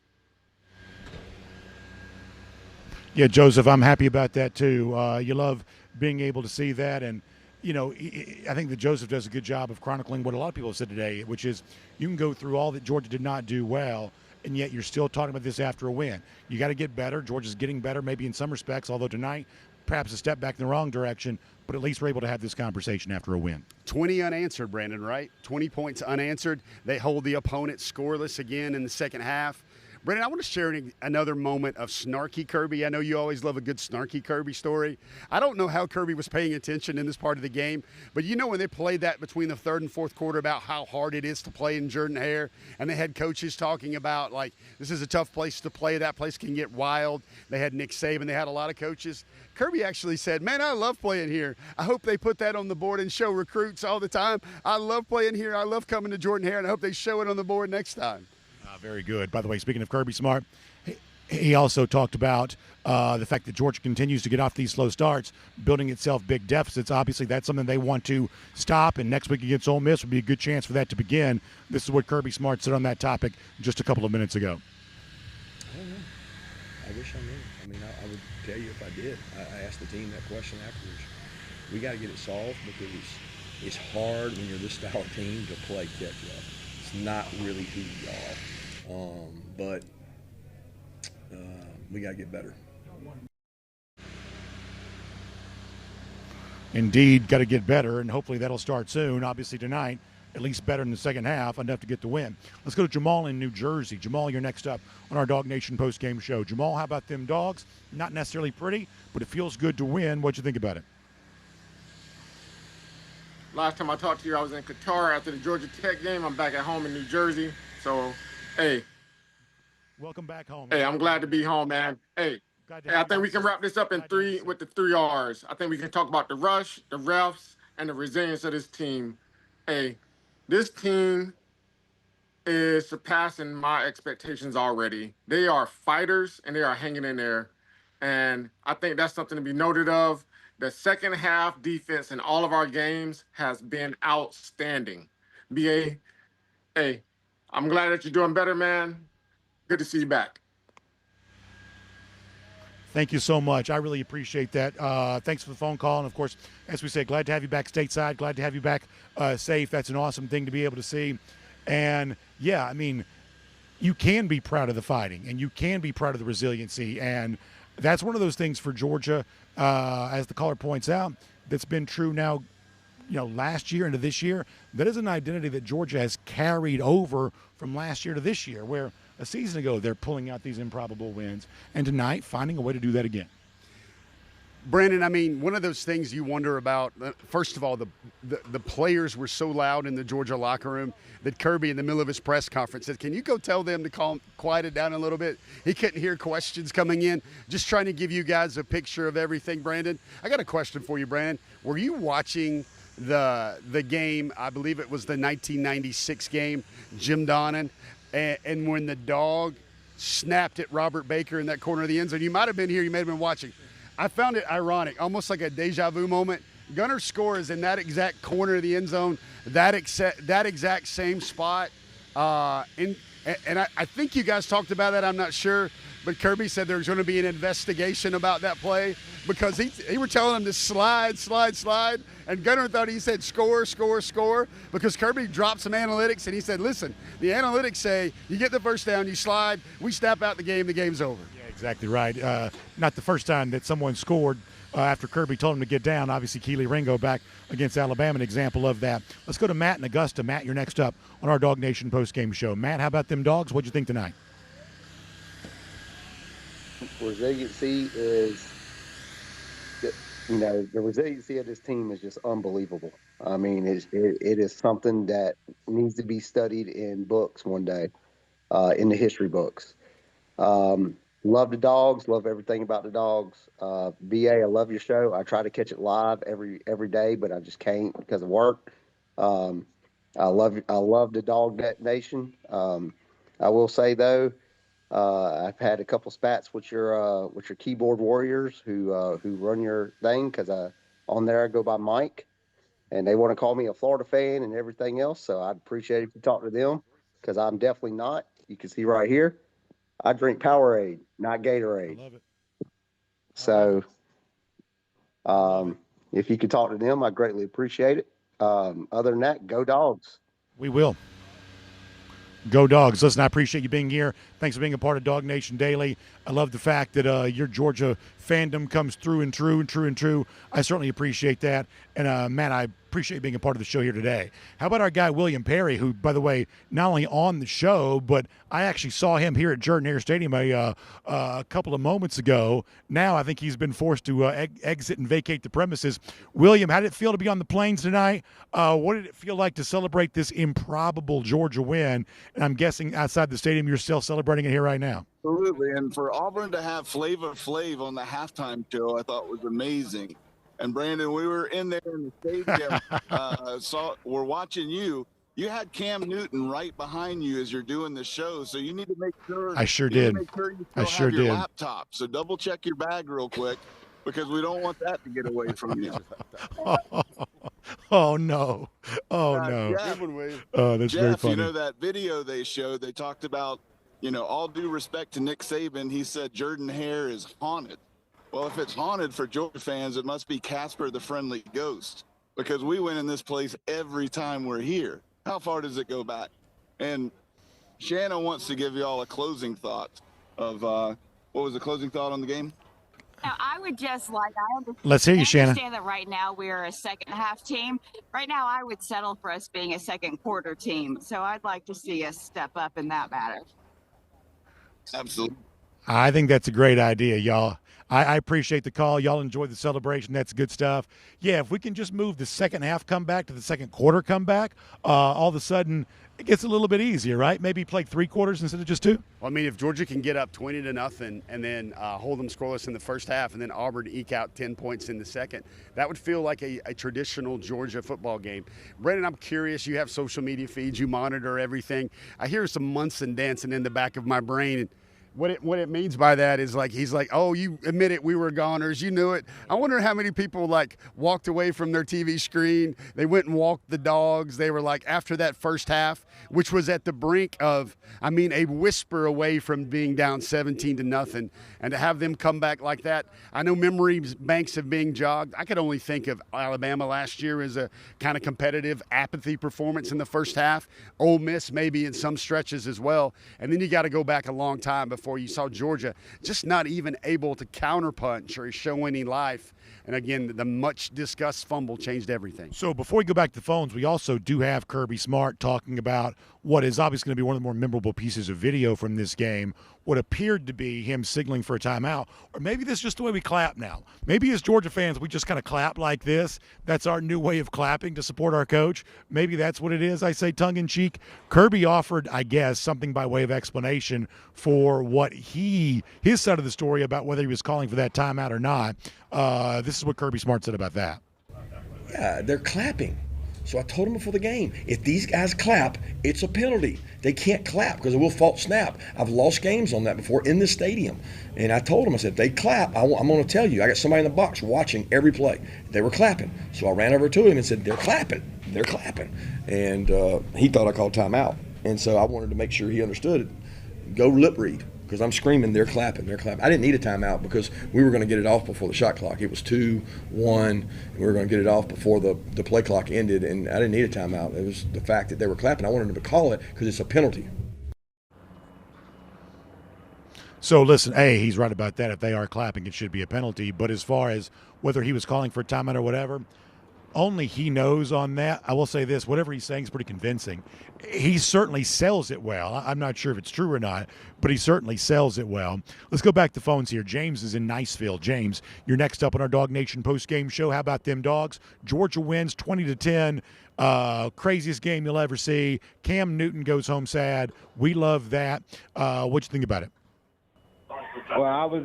Yeah, Joseph, I'm happy about that too. You love being able to see that, and I think that Joseph does a good job of chronicling what a lot of people have said today, which is you can go through all that Georgia did not do well, and yet you're still talking about this after a win. You got to get better. Georgia's getting better, maybe in some respects, although tonight perhaps a step back in the wrong direction, but at least we're able to have this conversation after a win. 20 unanswered, Brandon, right? 20 points unanswered. They hold the opponent scoreless again in the second half. Brendan, I want to share another moment of snarky Kirby. I know you always love a good snarky Kirby story. I don't know how Kirby was paying attention in this part of the game, but when they played that between the third and fourth quarter about how hard it is to play in Jordan-Hare, and they had coaches talking about, like, this is a tough place to play. That place can get wild. They had Nick Saban. They had a lot of coaches. Kirby actually said, man, I love playing here. I hope they put that on the board and show recruits all the time. I love playing here. I love coming to Jordan-Hare, and I hope they show it on the board next time. Very good. By the way, speaking of Kirby Smart, he also talked about the fact that Georgia continues to get off these slow starts, building itself big deficits. Obviously, that's something they want to stop, and next week against Ole Miss would be a good chance for that to begin. This is what Kirby Smart said on that topic just a couple of minutes ago. I don't know. I wish I knew. I mean, I would tell you if I did. I asked the team that question afterwards. We got to get it solved, because it's hard when you're this style of team to play catch-up. It's not really who you are. But we got to get better. Indeed, got to get better, and hopefully that'll start soon. Obviously tonight, at least better in the second half, enough to get the win. Let's go to Jamal in New Jersey. Jamal, you're next up on our DawgNation postgame show. Jamal, how about them Dogs? Not necessarily pretty, but it feels good to win. What'd you think about it? Last time I talked to you, I was in Qatar after the Georgia Tech game. I'm back at home in New Jersey. So, hey. Welcome back home. Hey, I'm glad to be home, man. Hey, I think we can wrap this up in with the 3 R's. I think we can talk about the rush, the refs, and the resilience of this team. Hey, this team is surpassing my expectations already. They are fighters, and they are hanging in there. And I think that's something to be noted of. The second half defense in all of our games has been outstanding. BA, hey, I'm glad that you're doing better, man. Good to see you back. Thank you so much. I really appreciate that. Thanks for the phone call. And, of course, as we said, glad to have you back stateside. Glad to have you back safe. That's an awesome thing to be able to see. And, yeah, I mean, you can be proud of the fighting and you can be proud of the resiliency. And that's one of those things for Georgia, as the caller points out, that's been true now, last year into this year. That is an identity that Georgia has carried over from last year to this year, where a season ago they're pulling out these improbable wins, and tonight finding a way to do that again. Brandon, I mean, one of those things you wonder about, first of all, the players were so loud in the Georgia locker room that Kirby, in the middle of his press conference, said, can you go tell them to quiet it down a little bit? He couldn't hear questions coming in. Just trying to give you guys a picture of everything, Brandon. I got a question for you, Brandon. Were you watching the game, I believe it was the 1996 game, Jim Donnan, and when the dog snapped at Robert Baker in that corner of the end zone? You might have been here. You may have been watching. I found it ironic, almost like a deja vu moment. Gunner's score is in that exact corner of the end zone, that exact same spot. And I think you guys talked about that. I'm not sure. But Kirby said there's going to be an investigation about that play because he were telling him to slide. And Gunner thought he said score because Kirby dropped some analytics. And he said, listen, the analytics say you get the first down, you slide, we snap out the game's over. Yeah, exactly right. Not the first time that someone scored after Kirby told him to get down. Obviously, Kaylee Ringo back against Alabama, an example of that. Let's go to Matt in Augusta. Matt, you're next up on our DawgNation postgame show. Matt, how about them Dogs? What'd you think tonight? Resiliency is, the resiliency of this team is just unbelievable. I mean, it is something that needs to be studied in books one day, in the history books. Love the Dogs, love everything about the Dogs. BA, I love your show. I try to catch it live every day, but I just can't because of work. I love the Dawg Nation. I will say though, I've had a couple spats with your keyboard warriors who run your thing because on there I go by Mike, and they want to call me a Florida fan and everything else. So I'd appreciate it if you talk to them because I'm definitely not. You can see right here, I drink Powerade, not Gatorade. I love it. So if you could talk to them, I greatly appreciate it. Other than that, go Dogs. We will. Go Dogs. Listen, I appreciate you being here. Thanks for being a part of Dawg Nation Daily. I love the fact that your Georgia fandom comes through and true. I certainly appreciate that. And, Matt, I appreciate being a part of the show here today. How about our guy, William Perry, who, by the way, not only on the show, but I actually saw him here at Jordan-Hare Stadium a couple of moments ago. Now I think he's been forced to exit and vacate the premises. William, how did it feel to be on the plains tonight? What did it feel like to celebrate this improbable Georgia win? And I'm guessing outside the stadium you're still celebrating it here right now. Absolutely. And for Auburn to have Flavor Flav on the halftime show, I thought was amazing. And Brandon, we were in there in the stadium, we're watching you. You had Cam Newton right behind you as you're doing the show, so you need to make sure. I sure did. Make sure you still have your laptop. So double check your bag real quick because we don't want that to get away from you. Oh no! No! Oh, that's Jeff, very funny. You know that video they showed? They talked about, all due respect to Nick Saban, he said Jordan-Hare is haunted. Well, if it's haunted for Georgia fans, it must be Casper the Friendly Ghost because we win in this place every time we're here. How far does it go back? And Shanna wants to give you all a closing thought of what was the closing thought on the game? Now, I would just Let's hear you, Shanna. I understand that right now we're a second half team. Right now, I would settle for us being a second quarter team. So I'd like to see us step up in that matter. Absolutely. I think that's a great idea, y'all. I appreciate the call. Y'all enjoy the celebration. That's good stuff. Yeah, if we can just move the second half comeback to the second quarter comeback, all of a sudden it gets a little bit easier, right? Maybe play 3 quarters instead of just 2. Well, I mean, if Georgia can get up 20-0 and then hold them scoreless in the first half and then Auburn eke out 10 points in the second, that would feel like a traditional Georgia football game. Brandon, I'm curious. You have social media feeds. You monitor everything. I hear some Munson dancing in the back of my brain. What it means by that is like he's like, oh, you admit it, we were goners, you knew it. I wonder how many people like walked away from their TV screen. They went and walked the dogs. They were like after that first half, which was at the brink of, I mean, a whisper away from being down 17-0, and to have them come back like that. I know memory banks of being jogged. I could only think of Alabama last year as a kind of competitive apathy performance in the first half. Ole Miss maybe in some stretches as well, and then you got to go back a long time before you saw Georgia just not even able to counterpunch or show any life. And again, the much-discussed fumble changed everything. So before we go back to the phones, we also do have Kirby Smart talking about what is obviously going to be one of the more memorable pieces of video from this game, what appeared to be him signaling for a timeout. Or maybe this is just the way we clap now. Maybe as Georgia fans, we just kind of clap like this. That's our new way of clapping to support our coach. Maybe that's what it is, I say tongue-in-cheek. Kirby offered, I guess, something by way of explanation for what his side of the story about whether he was calling for that timeout or not. This is what Kirby Smart said about that. Yeah, they're clapping. So I told them before the game, if these guys clap, it's a penalty. They can't clap because it will false snap. I've lost games on that before in this stadium. And I told them, I said, if they clap, I'm going to tell you. I got somebody in the box watching every play. They were clapping. So I ran over to him and said, they're clapping. They're clapping. And he thought I called timeout. And so I wanted to make sure he understood it. Go lip read. Because I'm screaming, they're clapping, they're clapping. I didn't need a timeout because we were going to get it off before the shot clock. It was 2-1, and we were going to get it off before the play clock ended, and I didn't need a timeout. It was the fact that they were clapping. I wanted them to call it because it's a penalty. So, listen, he's right about that. If they are clapping, it should be a penalty. But as far as whether he was calling for a timeout or whatever, only he knows on that. I will say this, whatever he's saying is pretty convincing. He certainly sells it well. I'm not sure if it's true or not, but he certainly sells it well. Let's go back to phones here. James is in Niceville. James, you're next up on our Dawg Nation postgame show. How about them Dogs? Georgia wins 20-10. Craziest game you'll ever see. Cam Newton goes home sad. We love that. What'd you think about it? Well, I was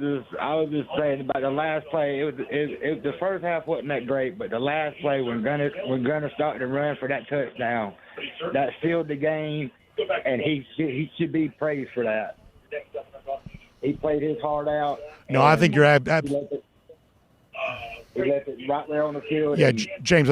just saying about the last play. It the first half wasn't that great, but the last play when Gunner Stockton ran for that touchdown, that sealed the game, and he should be praised for that. He played his heart out. No, I think you're he left it right there on the field. Yeah, James,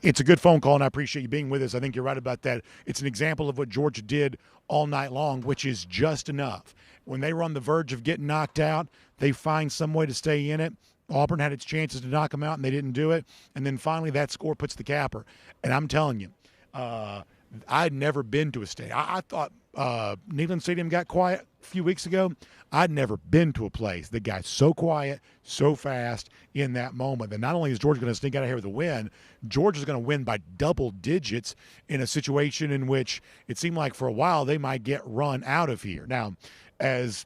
it's a good phone call, and I appreciate you being with us. I think you're right about that. It's an example of what Georgia did all night long, which is just enough. When they were on the verge of getting knocked out, they find some way to stay in it. Auburn had its chances to knock them out, and they didn't do it. And then finally that score puts the capper. And I'm telling you, I'd never been to a stadium. I thought Neyland Stadium got quiet a few weeks ago. I'd never been to a place that got so quiet, so fast in that moment. And not only is Georgia going to sneak out of here with a win, Georgia's going to win by double digits in a situation in which it seemed like for a while they might get run out of here. Now, as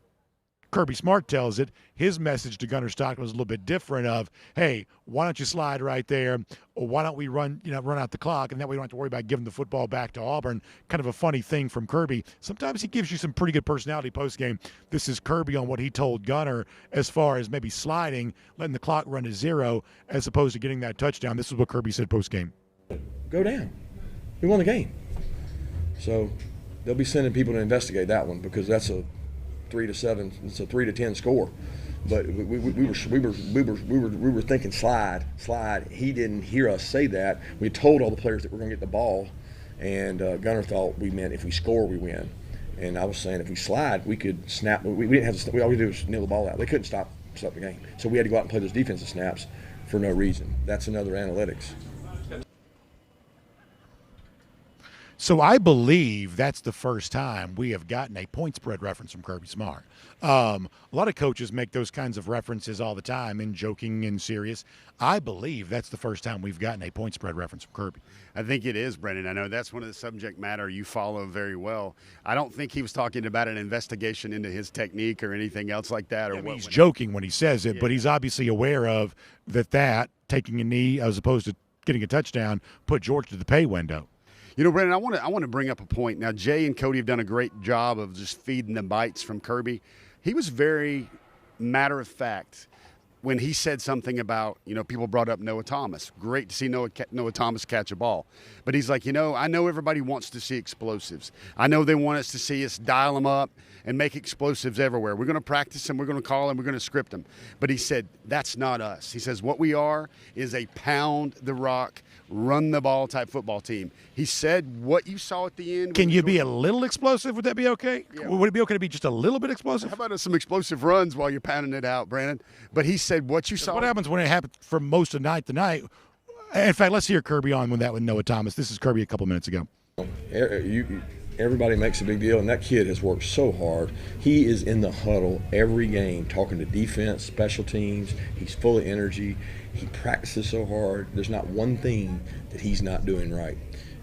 Kirby Smart tells it, his message to Gunner Stockton was a little bit different of, hey, why don't you slide right there, or why don't we run out the clock, and that way we don't have to worry about giving the football back to Auburn. Kind of a funny thing from Kirby. Sometimes he gives you some pretty good personality postgame. This is Kirby on what he told Gunner as far as maybe sliding, letting the clock run to 0, as opposed to getting that touchdown. This is what Kirby said postgame. Go down. We won the game. So they'll be sending people to investigate that one because that's a 3-7. It's a 3-10 score, but we were thinking slide. He didn't hear us say that. We told all the players that we're going to get the ball, and Gunner thought we meant if we score, we win. And I was saying if we slide, we could snap. We didn't have to. All we do was nail the ball out. They couldn't stop the game, so we had to go out and play those defensive snaps for no reason. That's another analytics. So I believe that's the first time we have gotten a point spread reference from Kirby Smart. A lot of coaches make those kinds of references all the time, in joking and serious. I believe that's the first time we've gotten a point spread reference from Kirby. I think it is, Brendan. I know that's one of the subject matter you follow very well. I don't think he was talking about an investigation into his technique or anything else like that. He's joking when he says it, but he's obviously aware of that taking a knee as opposed to getting a touchdown put Georgia to the pay window. You know, Brendan, I want to bring up a point. Now, Jay and Cody have done a great job of just feeding the bites from Kirby. He was very matter of fact. when he said something about, people brought up Noah Thomas. Great to see Noah Thomas catch a ball. But he's like, I know everybody wants to see explosives. I know they want us to see us dial them up and make explosives everywhere. We're going to practice them. We're going to call them. We're going to script them. But he said, that's not us. He says, what we are is a pound the rock, run the ball type football team. He said what you saw at the end. Can you be a little explosive? Would that be okay? Yeah. Would it be okay to be just a little bit explosive? How about some explosive runs while you're pounding it out, Brandon? But he said what you saw. What happens when it happens from most of night to night? In fact, let's hear Kirby on with Noah Thomas. This is Kirby a couple minutes ago. Everybody makes a big deal, and that kid has worked so hard. He is in the huddle every game talking to defense, special teams. He's full of energy. He practices so hard. There's not one thing that he's not doing right.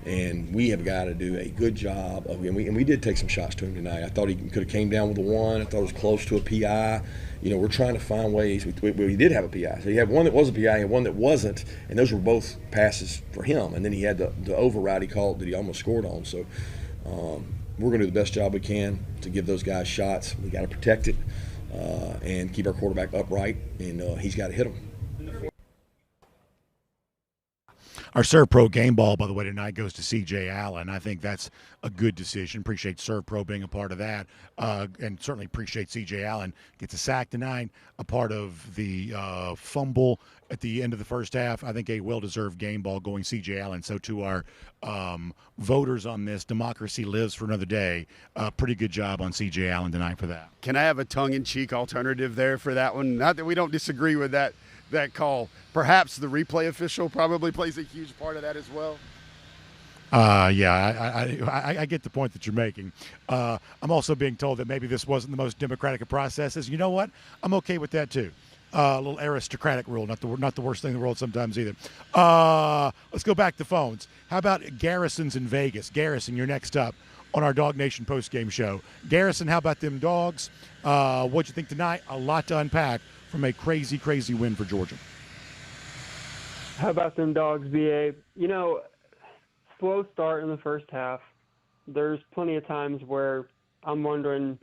And we have got to do a good job of him. And we did take some shots to him tonight. I thought he could have came down with a one. I thought it was close to a PI. We're trying to find ways. We did have a PI. So he had one that was a PI and one that wasn't, and those were both passes for him. And then he had the override he called that he almost scored on. So we're going to do the best job we can to give those guys shots. We got to protect it and keep our quarterback upright, and he's got to hit them. Our ServPro game ball, by the way, tonight goes to C.J. Allen. I think that's a good decision. Appreciate ServPro being a part of that, and certainly appreciate C.J. Allen. Gets a sack tonight, a part of the fumble at the end of the first half. I think a well-deserved game ball going C.J. Allen. So to our voters on this, democracy lives for another day. Pretty good job on C.J. Allen tonight for that. Can I have a tongue-in-cheek alternative there for that one? Not that we don't disagree with that call. Perhaps the replay official probably plays a huge part of that as well. I get the point that you're making. I'm also being told that maybe this wasn't the most democratic of processes. You know what? I'm okay with that too. A little aristocratic rule, not the worst thing in the world sometimes either. Let's go back to phones. How about Garrison's in Vegas? Garrison, you're next up on our DawgNation Postgame show. Garrison, how about them Dogs? What'd you think tonight? A lot to unpack from a crazy, crazy win for Georgia. How about them Dogs, BA? Slow start in the first half. There's plenty of times where I'm wondering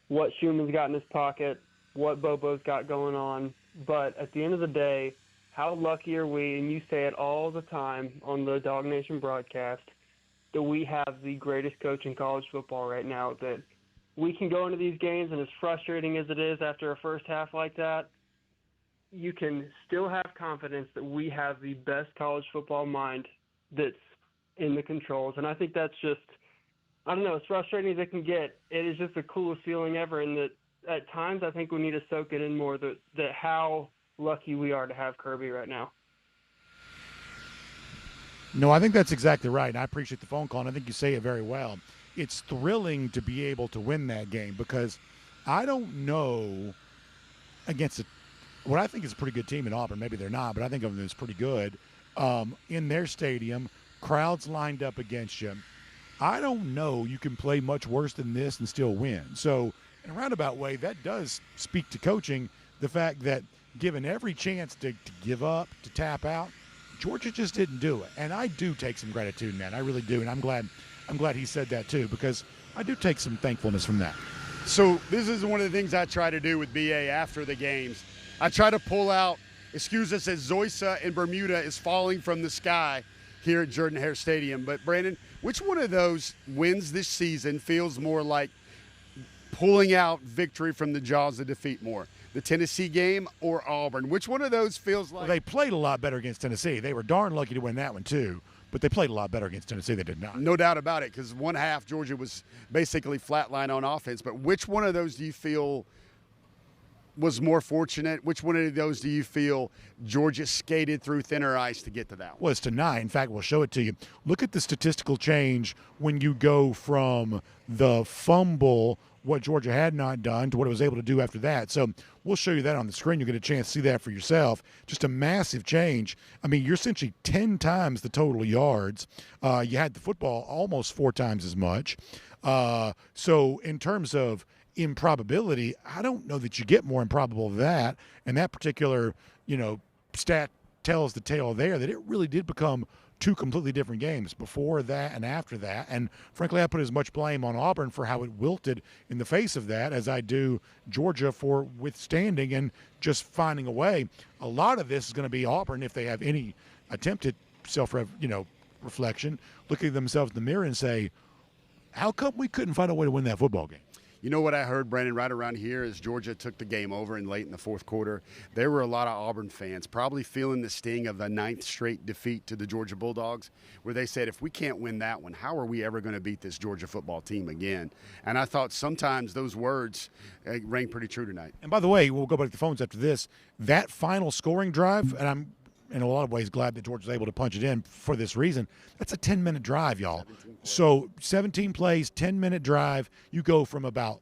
what Schumann's got in his pocket, what Bobo's got going on. But at the end of the day, how lucky are we, and you say it all the time on the DawgNation broadcast, that we have the greatest coach in college football right now, that we can go into these games, and as frustrating as it is after a first half like that, you can still have confidence that we have the best college football mind that's in the controls. And I think that's just, I don't know, as frustrating as it can get, it is just the coolest feeling ever. And that at times I think we need to soak it in more, that how lucky we are to have Kirby right now. No, I think that's exactly right. And I appreciate the phone call, and I think you say it very well. It's thrilling to be able to win that game because I don't know against what I think is a pretty good team in Auburn. Maybe they're not, but I think of them as pretty good. In their stadium, crowds lined up against you. I don't know you can play much worse than this and still win. So in a roundabout way, that does speak to coaching, the fact that given every chance to give up, to tap out, Georgia just didn't do it. And I do take some gratitude in that. I really do. And I'm glad he said that too, because I do take some thankfulness from that. So this is one of the things I try to do with BA after the games. I try to pull out, excuse us, as Zoysa in Bermuda is falling from the sky here at Jordan-Hare Stadium. But, Brandon, which one of those wins this season feels more like pulling out victory from the jaws of defeat more? The Tennessee game or Auburn? Which one of those feels like? Well, they played a lot better against Tennessee. They were darn lucky to win that one too, but they played a lot better against Tennessee. They did not. No doubt about it, because one half Georgia was basically flatline on offense. But which one of those do you feel was more fortunate? Which one of those do you feel Georgia skated through thinner ice to get to that one? Well, it's tonight. In fact, we'll show it to you. Look at the statistical change when you go from the fumble, what Georgia had not done, to what it was able to do after that. So we'll show you that on the screen. You'll get a chance to see that for yourself. Just a massive change. I mean, you're essentially 10 times the total yards. You had the football almost 4 times as much. So in terms of improbability, I don't know that you get more improbable than that. And that particular, stat tells the tale there that it really did become two completely different games before that and after that. And frankly, I put as much blame on Auburn for how it wilted in the face of that as I do Georgia for withstanding and just finding a way. A lot of this is going to be Auburn, if they have any attempt at reflection, looking at themselves in the mirror and say, how come we couldn't find a way to win that football game? You know what I heard, Brandon, right around here as Georgia took the game over and late in the fourth quarter? There were a lot of Auburn fans probably feeling the sting of the 9th straight defeat to the Georgia Bulldogs, where they said, if we can't win that one, how are we ever going to beat this Georgia football team again? And I thought sometimes those words rang pretty true tonight. And by the way, we'll go back to the phones after this. That final scoring drive, and I'm in a lot of ways glad that Georgia was able to punch it in for this reason. That's a 10-minute drive, y'all. So 17 plays, 10-minute drive. You go from about,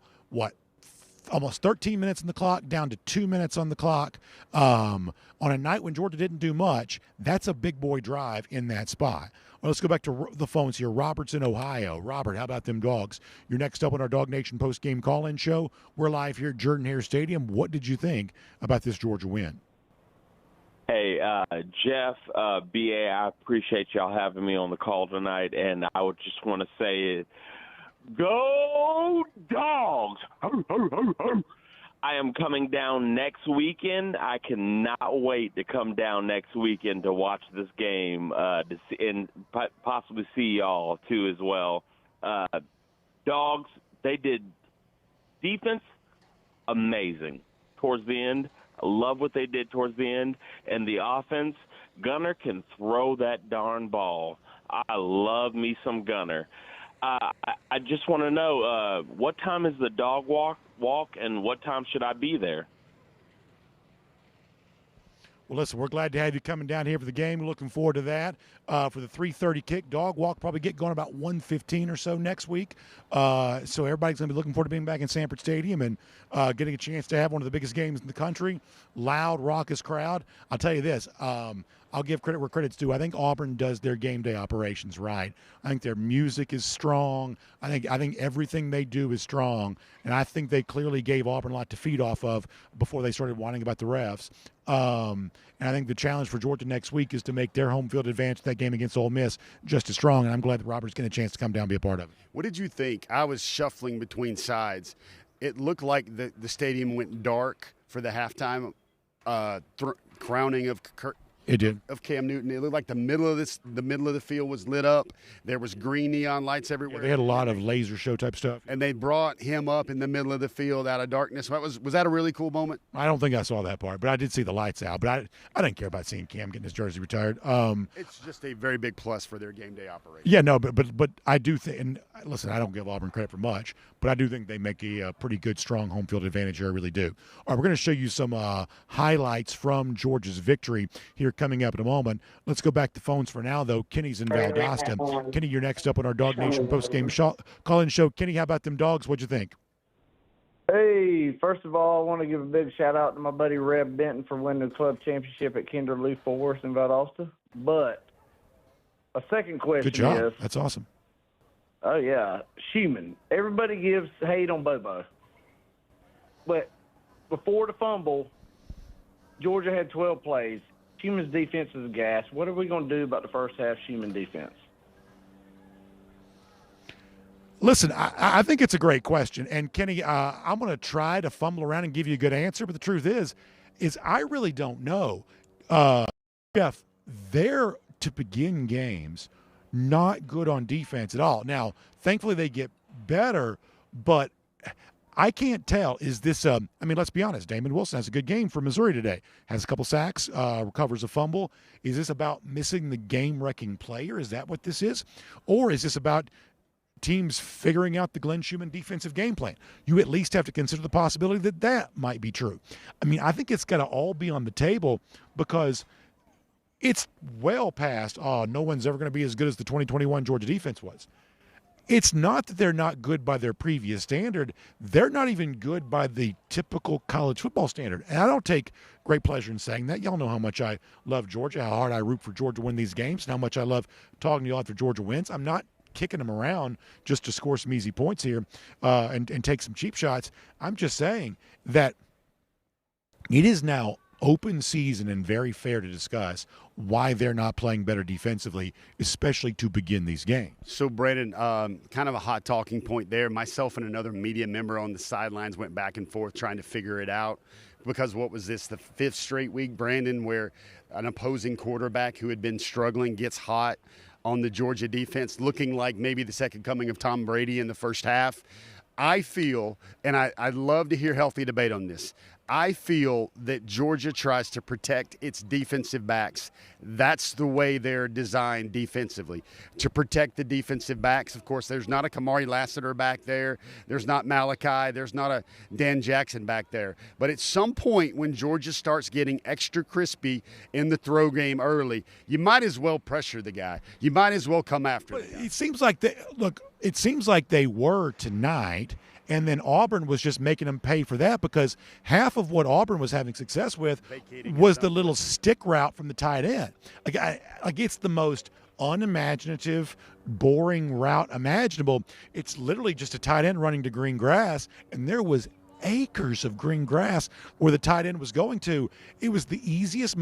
almost 13 minutes on the clock down to 2 minutes on the clock. On a night when Georgia didn't do much, that's a big boy drive in that spot. Well, let's go back to the phones here. Robert's in Ohio. Robert, how about them Dogs? You're next up on our DawgNation Postgame call-in show. We're live here at Jordan-Hare Stadium. What did you think about this Georgia win? Hey, Jeff, BA, I appreciate y'all having me on the call tonight, and I would just want to say, go Dogs! I am coming down next weekend. I cannot wait to come down next weekend to watch this game and possibly see y'all, too, as well. Dogs, they did defense amazing towards the end. I love what they did towards the end. And the offense, Gunner can throw that darn ball. I love me some Gunner. I just want to know, what time is the dog walk, and what time should I be there? Well, listen, we're glad to have you coming down here for the game. Looking forward to that. For the 3:30 kick, dog walk probably get going about 1:15 or so next week. So everybody's going to be looking forward to being back in Sanford Stadium and getting a chance to have one of the biggest games in the country. Loud, raucous crowd. I'll tell you this. I'll give credit where credit's due. I think Auburn does their game day operations right. I think their music is strong. I think everything they do is strong, and I think they clearly gave Auburn a lot to feed off of before they started whining about the refs. And I think the challenge for Georgia next week is to make their home field advantage to that game against Ole Miss just as strong, and I'm glad that Robert's getting a chance to come down and be a part of it. What did you think? I was shuffling between sides. It looked like the stadium went dark for the halftime crowning of It did. Of Cam Newton. It looked like the middle of the field was lit up. There was green neon lights everywhere. Yeah, they had a lot of laser show type stuff. And they brought him up in the middle of the field out of darkness. Was that a really cool moment? I don't think I saw that part, but I did see the lights out. But I didn't care about seeing Cam getting his jersey retired. It's just a very big plus for their game day operation. Yeah, no, but I do think, and listen, I don't give Auburn credit for much, but I do think they make a pretty good, strong home field advantage here. I really do. All right, we're going to show you some highlights from Georgia's victory here coming up in a moment. Let's go back to phones for now, though. Kenny's in Valdosta. Kenny, you're next up on our DawgNation postgame call-in show. Kenny, how about them Dogs? What'd you think? Hey, first of all, I want to give a big shout-out to my buddy Reb Benton for winning the club championship at Kinderlee Forest in Valdosta. But a second question Good job. is... That's awesome. Oh, yeah. Schumann. Everybody gives hate on Bobo. But before the fumble, Georgia had 12 plays. Schumann's defense is gas. What are we going to do about the first half Schumann defense? Listen, I think it's a great question. And, Kenny, I'm going to try to fumble around and give you a good answer. But the truth is I really don't know. Jeff, they're, to begin games, not good on defense at all. Now, thankfully they get better, but I can't tell. Is this let's be honest. Damon Wilson has a good game for Missouri today. Has a couple sacks, recovers a fumble. Is this about missing the game-wrecking player? Is that what this is? Or is this about teams figuring out the Glenn Schumann defensive game plan? You at least have to consider the possibility that that might be true. I mean, I think it's got to all be on the table because it's well past, no one's ever going to be as good as the 2021 Georgia defense was. It's not that they're not good by their previous standard. They're not even good by the typical college football standard. And I don't take great pleasure in saying that. Y'all know how much I love Georgia, how hard I root for Georgia to win these games, and how much I love talking to y'all after Georgia wins. I'm not kicking them around just to score some easy points here and take some cheap shots. I'm just saying that it is now open season and very fair to discuss why they're not playing better defensively, especially to begin these games. So, Brandon, kind of a hot talking point there. Myself and another media member on the sidelines went back and forth trying to figure it out because what was this, the 5th straight week, Brandon, where an opposing quarterback who had been struggling gets hot on the Georgia defense, looking like maybe the second coming of Tom Brady in the first half. I feel, and I'd love to hear healthy debate on this, I feel that Georgia tries to protect its defensive backs. That's the way they're designed defensively, to protect the defensive backs. Of course, there's not a Kamari Lassiter back there. There's not Malachi. There's not a Dan Jackson back there. But at some point when Georgia starts getting extra crispy in the throw game early, you might as well pressure the guy. You might as well come after the guy. It seems like they were tonight. And then Auburn was just making them pay for that because half of what Auburn was having success with was the little stick route from the tight end. Like it's the most unimaginative, boring route imaginable. It's literally just a tight end running to green grass, and there was acres of green grass where the tight end was going to. It was the easiest,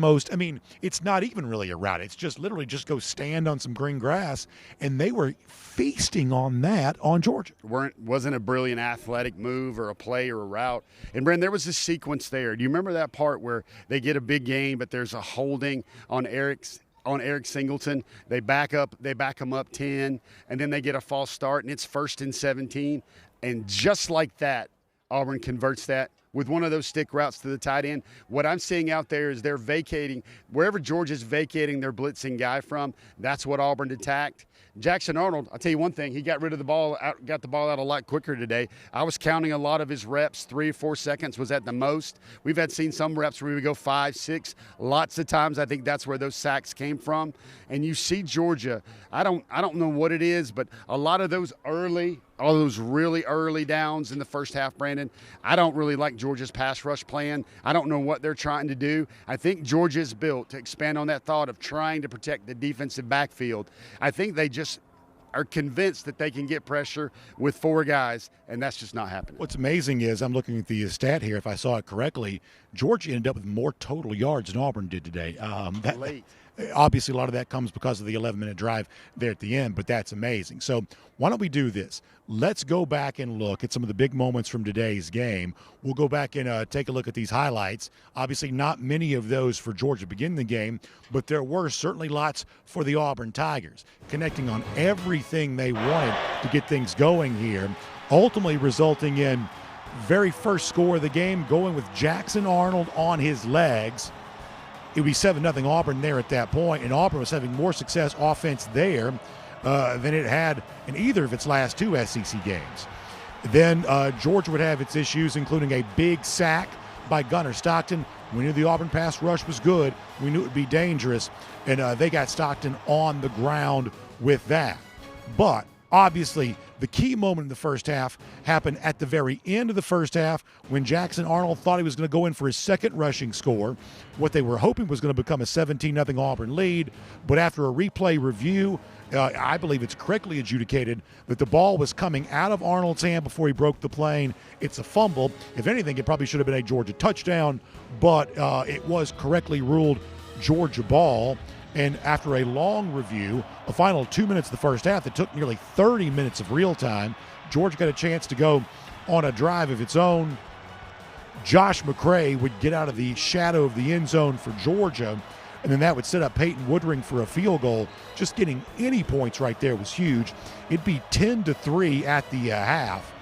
it's not even really a route. It's just literally just go stand on some green grass, and they were feasting on that on Georgia. Wasn't a brilliant athletic move or a play or a route. And, Brent, there was a sequence there. Do you remember that part where they get a big gain, but there's a holding on Eric Singleton? They back him up 10, and then they get a false start, and it's 1st and 17. And just like that, Auburn converts that with one of those stick routes to the tight end. What I'm seeing out there is they're vacating, wherever Georgia's vacating their blitzing guy from, that's what Auburn attacked. Jackson Arnold, I'll tell you one thing, he got the ball out a lot quicker today. I was counting a lot of his reps, 3 or 4 seconds was at the most. We've seen some reps where we would go 5, 6. Lots of times I think that's where those sacks came from. And you see Georgia, I don't know what it is, but a lot of those really early downs in the first half, Brandon, I don't really like Georgia's pass rush plan. I don't know what they're trying to do. I think Georgia's built, to expand on that thought of trying to protect the defensive backfield, I think they just are convinced that they can get pressure with 4 guys, and that's just not happening. What's amazing is, I'm looking at the stat here, if I saw it correctly, Georgia ended up with more total yards than Auburn did today. Late. Obviously, a lot of that comes because of the 11-minute drive there at the end, but that's amazing. So why don't we do this? Let's go back and look at some of the big moments from today's game. We'll go back and take a look at these highlights. Obviously, not many of those for Georgia beginning the game, but there were certainly lots for the Auburn Tigers, connecting on everything they wanted to get things going here, ultimately resulting in very first score of the game, going with Jackson Arnold on his legs. It would be 7-0 Auburn there at that point, and Auburn was having more success offense there than it had in either of its last 2 SEC games. Then Georgia would have its issues, including a big sack by Gunner Stockton. We knew the Auburn pass rush was good. We knew it would be dangerous, and they got Stockton on the ground with that. But obviously, the key moment in the first half happened at the very end of the first half when Jackson Arnold thought he was going to go in for his second rushing score. What they were hoping was going to become a 17-0 Auburn lead, but after a replay review, I believe it's correctly adjudicated that the ball was coming out of Arnold's hand before he broke the plane. It's a fumble. If anything, it probably should have been a Georgia touchdown, but it was correctly ruled Georgia ball. And after a long review, a final 2 minutes of the first half that took nearly 30 minutes of real time, Georgia got a chance to go on a drive of its own. Josh McCray would get out of the shadow of the end zone for Georgia, and then that would set up Peyton Woodring for a field goal. Just getting any points right there was huge. It'd be 10-3 at the half.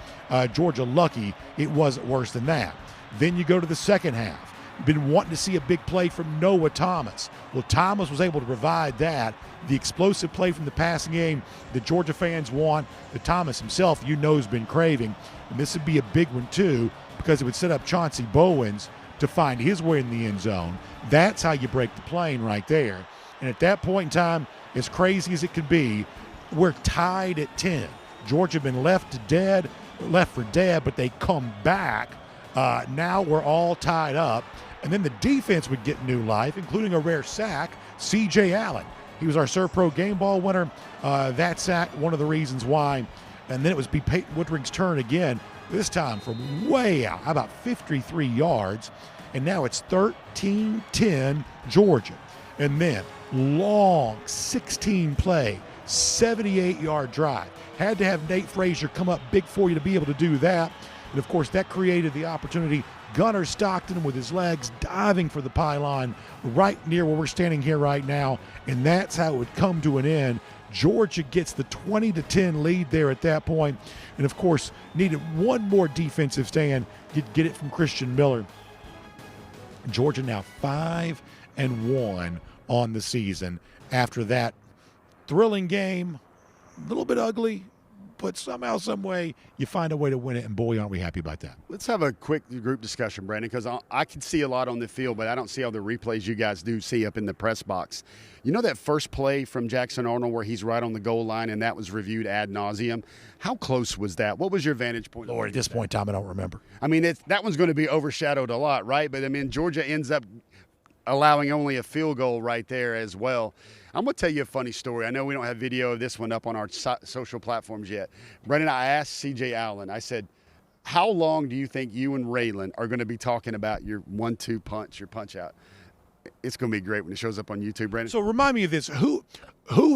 Georgia lucky it wasn't worse than that. Then you go to the second half. Been wanting to see a big play from Noah Thomas. Well, Thomas was able to provide that. The explosive play from the passing game that Georgia fans want, that Thomas himself, has been craving. And this would be a big one, too, because it would set up Chauncey Bowens to find his way in the end zone. That's how you break the plane right there. And at that point in time, as crazy as it could be, we're tied at 10. Georgia had been left for dead, but they come back. Now we're all tied up. And then the defense would get new life, including a rare sack, C.J. Allen. He was our ServPro game ball winner. That sack, one of the reasons why. And then it was Peyton Woodring's turn again, this time from way out, about 53 yards. and now it's 13-10 Georgia. And then long 16-play, 78-yard drive. Had to have Nate Frazier come up big for you to be able to do that. And, of course, that created the opportunity. Gunner Stockton with his legs diving for the pylon right near where we're standing here right now, and that's how it would come to an end. Georgia gets the 20-10 lead there at that point, and, of course, needed one more defensive stand. You'd get it from Christian Miller. Georgia now 5-1 on the season after that thrilling game. A little bit ugly, but somehow, some way, you find a way to win it, and boy, aren't we happy about that. Let's have a quick group discussion, Brandon, because I can see a lot on the field, but I don't see all the replays you guys do see up in the press box. You know that first play from Jackson Arnold where he's right on the goal line and that was reviewed ad nauseum? How close was that? What was your vantage point? Lord, at this point in time, I don't remember. I mean, that one's going to be overshadowed a lot, right? But, I mean, Georgia ends up allowing only a field goal right there as well. I'm going to tell you a funny story. I know we don't have video of this one up on our social platforms yet. Brendan, I asked C.J. Allen, I said, how long do you think you and Raylan are going to be talking about your 1-2 punch, your punch out? It's going to be great when it shows up on YouTube, Brendan. So remind me of this. Who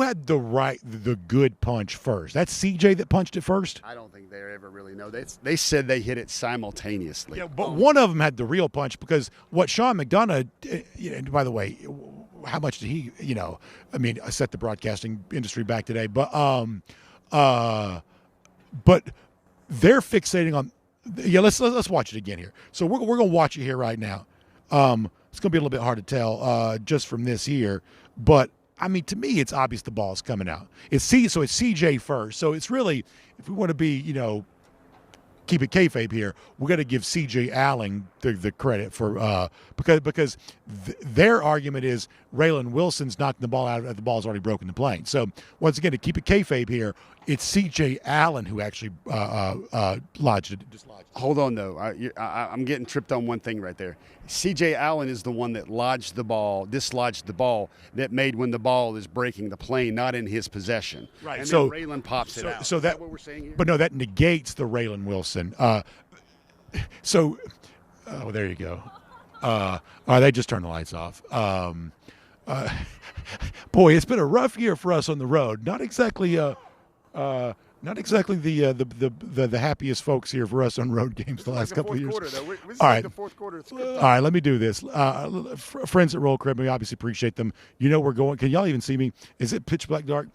had the good punch first? That's C.J. that punched it first? I don't think they ever really know. They said they hit it simultaneously. Yeah, but one of them had the real punch because what Sean McDonough, by the way, how much did he, I set the broadcasting industry back today, but they're fixating on, let's watch it again here. So we're going to watch it here right now. It's going to be a little bit hard to tell just from this here, but I mean, to me, it's obvious the ball's coming out. So it's CJ first. So it's really, if we want to be, keep it kayfabe here, we got to give C.J. Allen the credit for because their argument is Raylan Wilson's knocking the ball out. The ball's already broken the plane. So once again, to keep it kayfabe here, it's C.J. Allen who actually lodged it. Hold on, though. I'm getting tripped on one thing right there. C.J. Allen is the one that dislodged the ball that made when the ball is breaking the plane, not in his possession. Right. And so then Raylan pops it out. So is that what we're saying here? But no, that negates the Raylan Wilson. There you go. They just turned the lights off. Boy, it's been a rough year for us on the road. Not exactly the happiest folks here for us on road games the last couple of years. All right. The fourth quarter. All right, let me do this. Friends at Roll Crib, we obviously appreciate them. We're going. Can y'all even see me? Is it pitch black dark?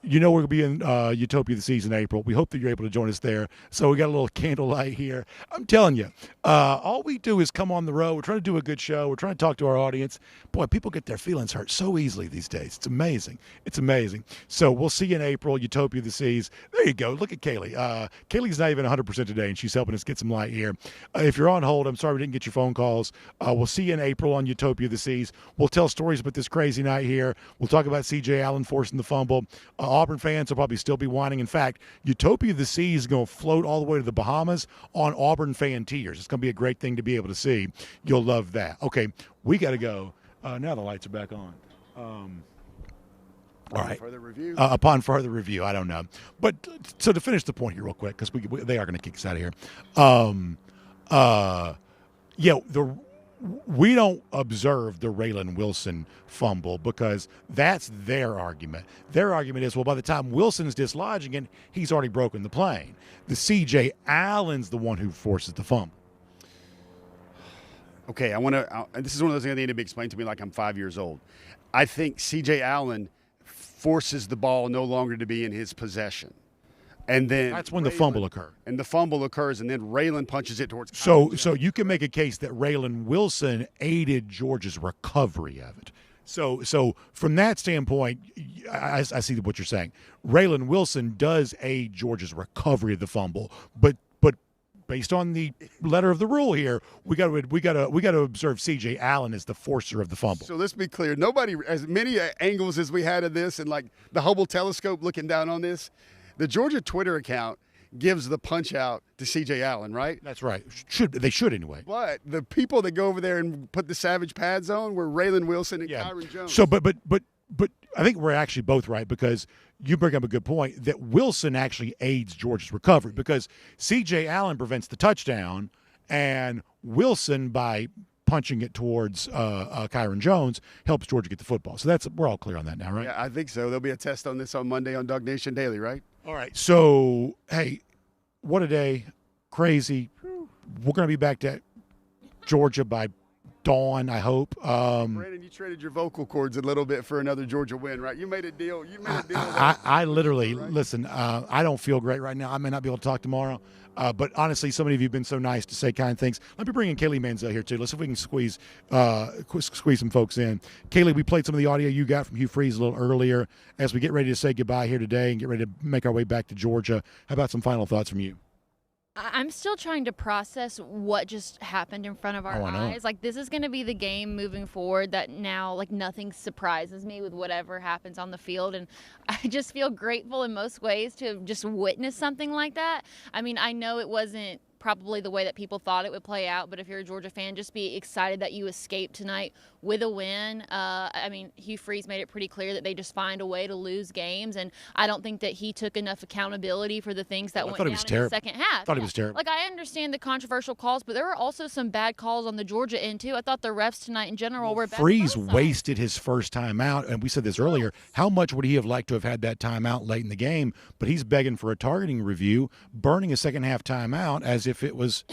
We're going to be in Utopia the Seas in April. We hope that you're able to join us there. So we got a little candlelight here. I'm telling you, all we do is come on the road. We're trying to do a good show. We're trying to talk to our audience. Boy, people get their feelings hurt so easily these days. It's amazing. It's amazing. So we'll see you in April, Utopia the Seas. There you go. Look at Kaylee. Kaylee's not even 100% today, and she's helping us get some light here. If you're on hold, I'm sorry we didn't get your phone calls. We'll see you in April on Utopia the Seas. We'll tell stories about this crazy night here. We'll talk about C.J. Allen forcing the fumble. Auburn fans will probably still be whining. In fact, Utopia of the Seas is going to float all the way to the Bahamas on Auburn fan tiers. It's going to be a great thing to be able to see. You'll love that. Okay, we got to go. Now the lights are back on. All right. Upon further review, I don't know. But so to finish the point here real quick, because they are going to kick us out of here. We don't observe the Raylan Wilson fumble because that's their argument. Their argument is, well, by the time Wilson's dislodging it, he's already broken the plane. The C.J. Allen's the one who forces the fumble. Okay, this is one of those things that need to be explained to me like I'm 5 years old. I think C.J. Allen forces the ball no longer to be in his possession. And then that's when the fumble occurred. And the fumble occurs, and then Raylan punches it towards. So you can make a case that Raylan Wilson aided Georgia's recovery of it. So from that standpoint, I see what you're saying. Raylan Wilson does aid Georgia's recovery of the fumble, but based on the letter of the rule here, we got to observe C.J. Allen as the forcer of the fumble. So let's be clear. Nobody, as many angles as we had of this, and like the Hubble telescope looking down on this. The Georgia Twitter account gives the punch out to C.J. Allen, right? That's right. They should anyway. But the people that go over there and put the savage pads on were Raylan Wilson and Kyron Jones. So, but I think we're actually both right because you bring up a good point that Wilson actually aids Georgia's recovery because C.J. Allen prevents the touchdown And Wilson, by punching it towards Kyron Jones, helps Georgia get the football. So we're all clear on that now, right? Yeah, I think so. There'll be a test on this on Monday on DawgNation Daily, right? All right. So, hey, what a day. Crazy. We're going to be back to Georgia by dawn, I hope. Brandon, you traded your vocal cords a little bit for another Georgia win, right? You made a deal. I literally, listen, I don't feel great right now. I may not be able to talk tomorrow. But honestly, so many of you have been so nice to say kind things. Let me bring in Kaylee Mansell here, too. Let's see if we can squeeze some folks in. Kaylee, we played some of the audio you got from Hugh Freeze a little earlier. As we get ready to say goodbye here today and get ready to make our way back to Georgia, how about some final thoughts from you? I'm still trying to process what just happened in front of our eyes. Like, this is going to be the game moving forward that now, like, nothing surprises me with whatever happens on the field. And I just feel grateful in most ways to have just witnessed something like that. I mean, I know it wasn't probably the way that people thought it would play out, but if you're a Georgia fan, just be excited that you escaped tonight with a win. I mean, Hugh Freeze made it pretty clear that they just find a way to lose games, and I don't think that he took enough accountability for the things that went down in the second half. I thought he was terrible. Like, I understand the controversial calls, but there were also some bad calls on the Georgia end, too. I thought the refs tonight in general were bad. Freeze wasted his first timeout, and we said this earlier. How much would he have liked to have had that timeout late in the game? But he's begging for a targeting review, burning a second-half timeout as if it was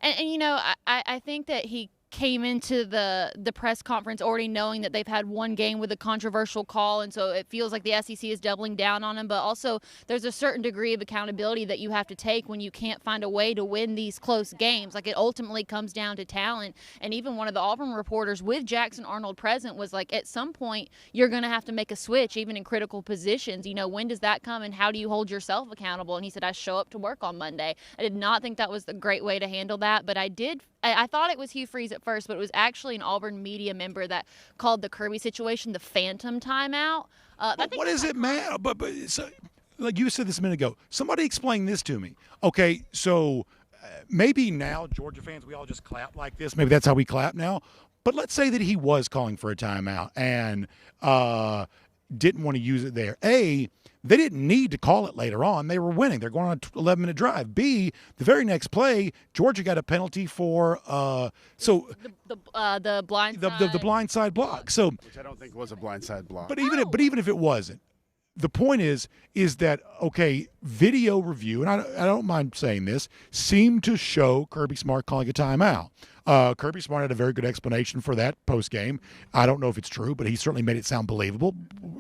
and you know, I think that he came into the press conference already knowing that they've had one game with a controversial call, and so it feels like the SEC is doubling down on him. But also, there's a certain degree of accountability that you have to take when you can't find a way to win these close games. Like, it ultimately comes down to talent. And even one of the Auburn reporters with Jackson Arnold present was like, at some point, you're going to have to make a switch, even in critical positions. You know, when does that come, and how do you hold yourself accountable? And he said, I show up to work on Monday. I did not think that was the great way to handle that, but I thought it was Hugh Freeze at first, but it was actually an Auburn media member that called the Kirby situation the phantom timeout. What does it matter? But so, like you said this a minute ago, somebody explain this to me. Okay, so maybe now Georgia fans, we all just clap like this. Maybe that's how we clap now. But let's say that he was calling for a timeout and didn't want to use it there. A, they didn't need to call it later on. They were winning. They're going on an 11-minute drive. B, the very next play, Georgia got a penalty for the blind the blindside block. So, which I don't think was a blindside block. But even if it wasn't, the point is that, okay, video review, and I don't mind saying this, seemed to show Kirby Smart calling a timeout. Kirby Smart had a very good explanation for that post-game. I don't know if it's true, but he certainly made it sound believable.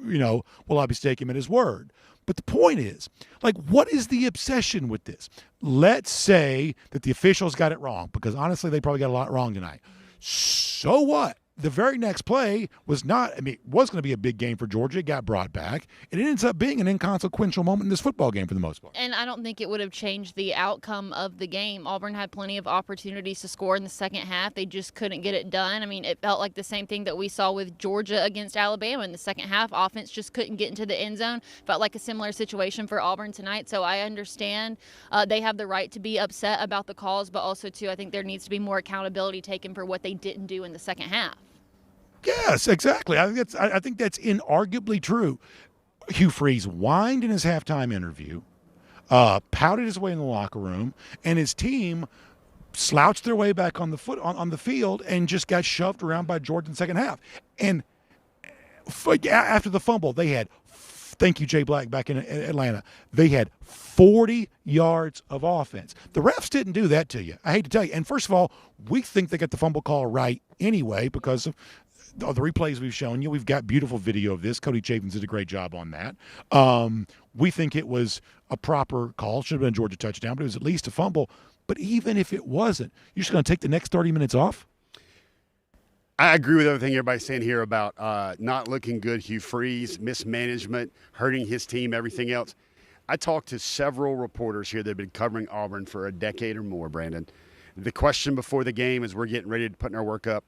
You know, will obviously take him at his word. But the point is, like, what is the obsession with this? Let's say that the officials got it wrong, because honestly, they probably got a lot wrong tonight. So what? The very next play was not, I mean, it was going to be a big game for Georgia. It got brought back. It ends up being an inconsequential moment in this football game for the most part. And I don't think it would have changed the outcome of the game. Auburn had plenty of opportunities to score in the second half. They just couldn't get it done. I mean, it felt like the same thing that we saw with Georgia against Alabama in the second half. Offense just couldn't get into the end zone. Felt like a similar situation for Auburn tonight. So I understand they have the right to be upset about the calls, but also, too, I think there needs to be more accountability taken for what they didn't do in the second half. Yes, exactly. I think that's inarguably true. Hugh Freeze whined in his halftime interview, pouted his way in the locker room, and his team slouched their way back on the field and just got shoved around by Georgia in the second half. And after the fumble, they had, thank you, Jay Black, back in Atlanta, they had 40 yards of offense. The refs didn't do that to you. I hate to tell you. And first of all, we think they got the fumble call right anyway because of the replays we've shown you. We've got beautiful video of this. Cody Chapins did a great job on that. We think it was a proper call. Should have been a Georgia touchdown, but it was at least a fumble. But even if it wasn't, you're just going to take the next 30 minutes off? I agree with everything everybody's saying here about not looking good, Hugh Freeze, mismanagement, hurting his team, everything else. I talked to several reporters here that have been covering Auburn for a decade or more, Brandon. The question before the game as we're getting ready to put our work up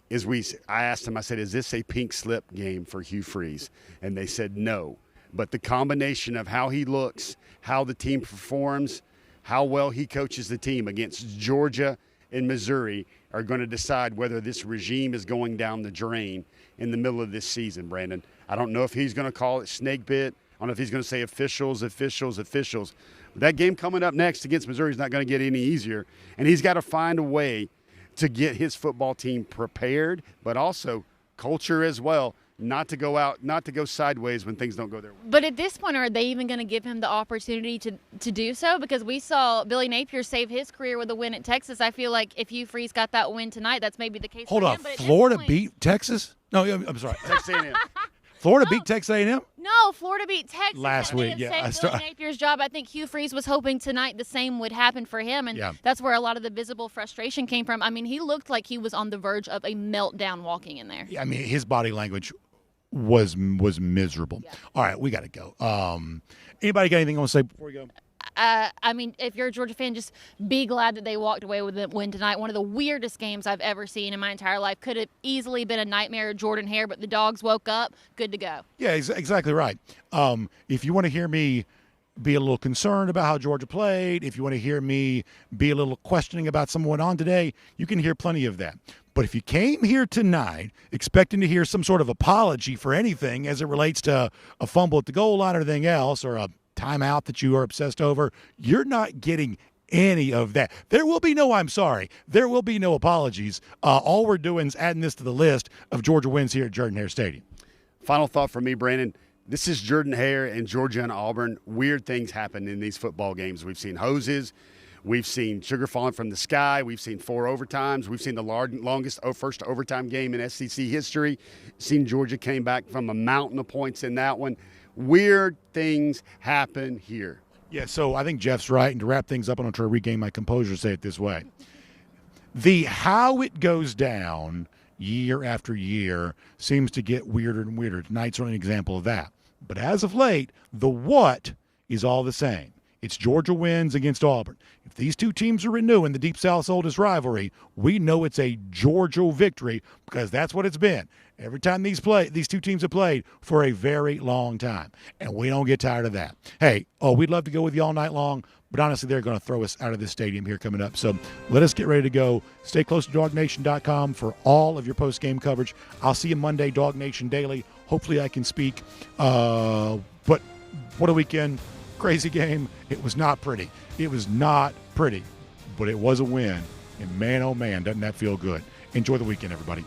I asked them, I said, is this a pink slip game for Hugh Freeze? And they said no. But the combination of how he looks, how the team performs, how well he coaches the team against Georgia and Missouri are going to decide whether this regime is going down the drain in the middle of this season, Brandon. I don't know if he's going to call it snake bit. I don't know if he's going to say officials. That game coming up next against Missouri is not going to get any easier, and he's got to find a way to get his football team prepared, but also culture as well, not to go sideways when things don't go their way. But at this point, are they even going to give him the opportunity to do so? Because we saw Billy Napier save his career with a win at Texas. I feel like if Hugh Freeze got that win tonight, that's maybe the case Hold for on, him. But Florida beat Texas? No, I'm sorry. Texas A&M. Florida beat Texas A&M? No, Florida beat Texas. Last and they week, have yeah. saved Billy Napier's job. I think Hugh Freeze was hoping tonight the same would happen for him, and Yeah. that's where a lot of the visible frustration came from. I mean, he looked like he was on the verge of a meltdown walking in there. I mean, his body language was miserable. Yeah. All right, we got to go. Anybody got anything you want to say before we go? I mean, if you're a Georgia fan, just be glad that they walked away with a win tonight. One of the weirdest games I've ever seen in my entire life. Could have easily been a nightmare of Jordan Hare, but the Dogs woke up. Good to go. Yeah, exactly right. If you want to hear me be a little concerned about how Georgia played, if you want to hear me be a little questioning about something went on today, you can hear plenty of that. But if you came here tonight expecting to hear some sort of apology for anything as it relates to a fumble at the goal line or anything else, or a timeout that you are obsessed over, you're not getting any of that. There will be no I'm sorry. There will be no apologies. All we're doing is adding this to the list of Georgia wins here at Jordan-Hare Stadium. Final thought from me, Brandon. This is Jordan-Hare and Georgia and Auburn. Weird things happen in these football games. We've seen hoses. We've seen sugar falling from the sky. We've seen 4 overtimes. We've seen the longest first overtime game in SEC history. Seen Georgia came back from a mountain of points in that one. Weird things happen here. Yeah, so I think Jeff's right. And to wrap things up, I'm going to try to regain my composure, say it this way. The how it goes down year after year seems to get weirder and weirder. Tonight's only an example of that. But as of late, the what is all the same. It's Georgia wins against Auburn. If these two teams are renewing the Deep South's oldest rivalry, we know it's a Georgia victory because that's what it's been. Every time these two teams have played for a very long time, and we don't get tired of that. Hey, we'd love to go with you all night long, but honestly, they're going to throw us out of this stadium here coming up. So let us get ready to go. Stay close to DawgNation.com for all of your post-game coverage. I'll see you Monday, Dawg Nation Daily. Hopefully I can speak. But what a weekend. Crazy game. It was not pretty. It was not pretty, but it was a win. And man, oh man, doesn't that feel good. Enjoy the weekend, everybody.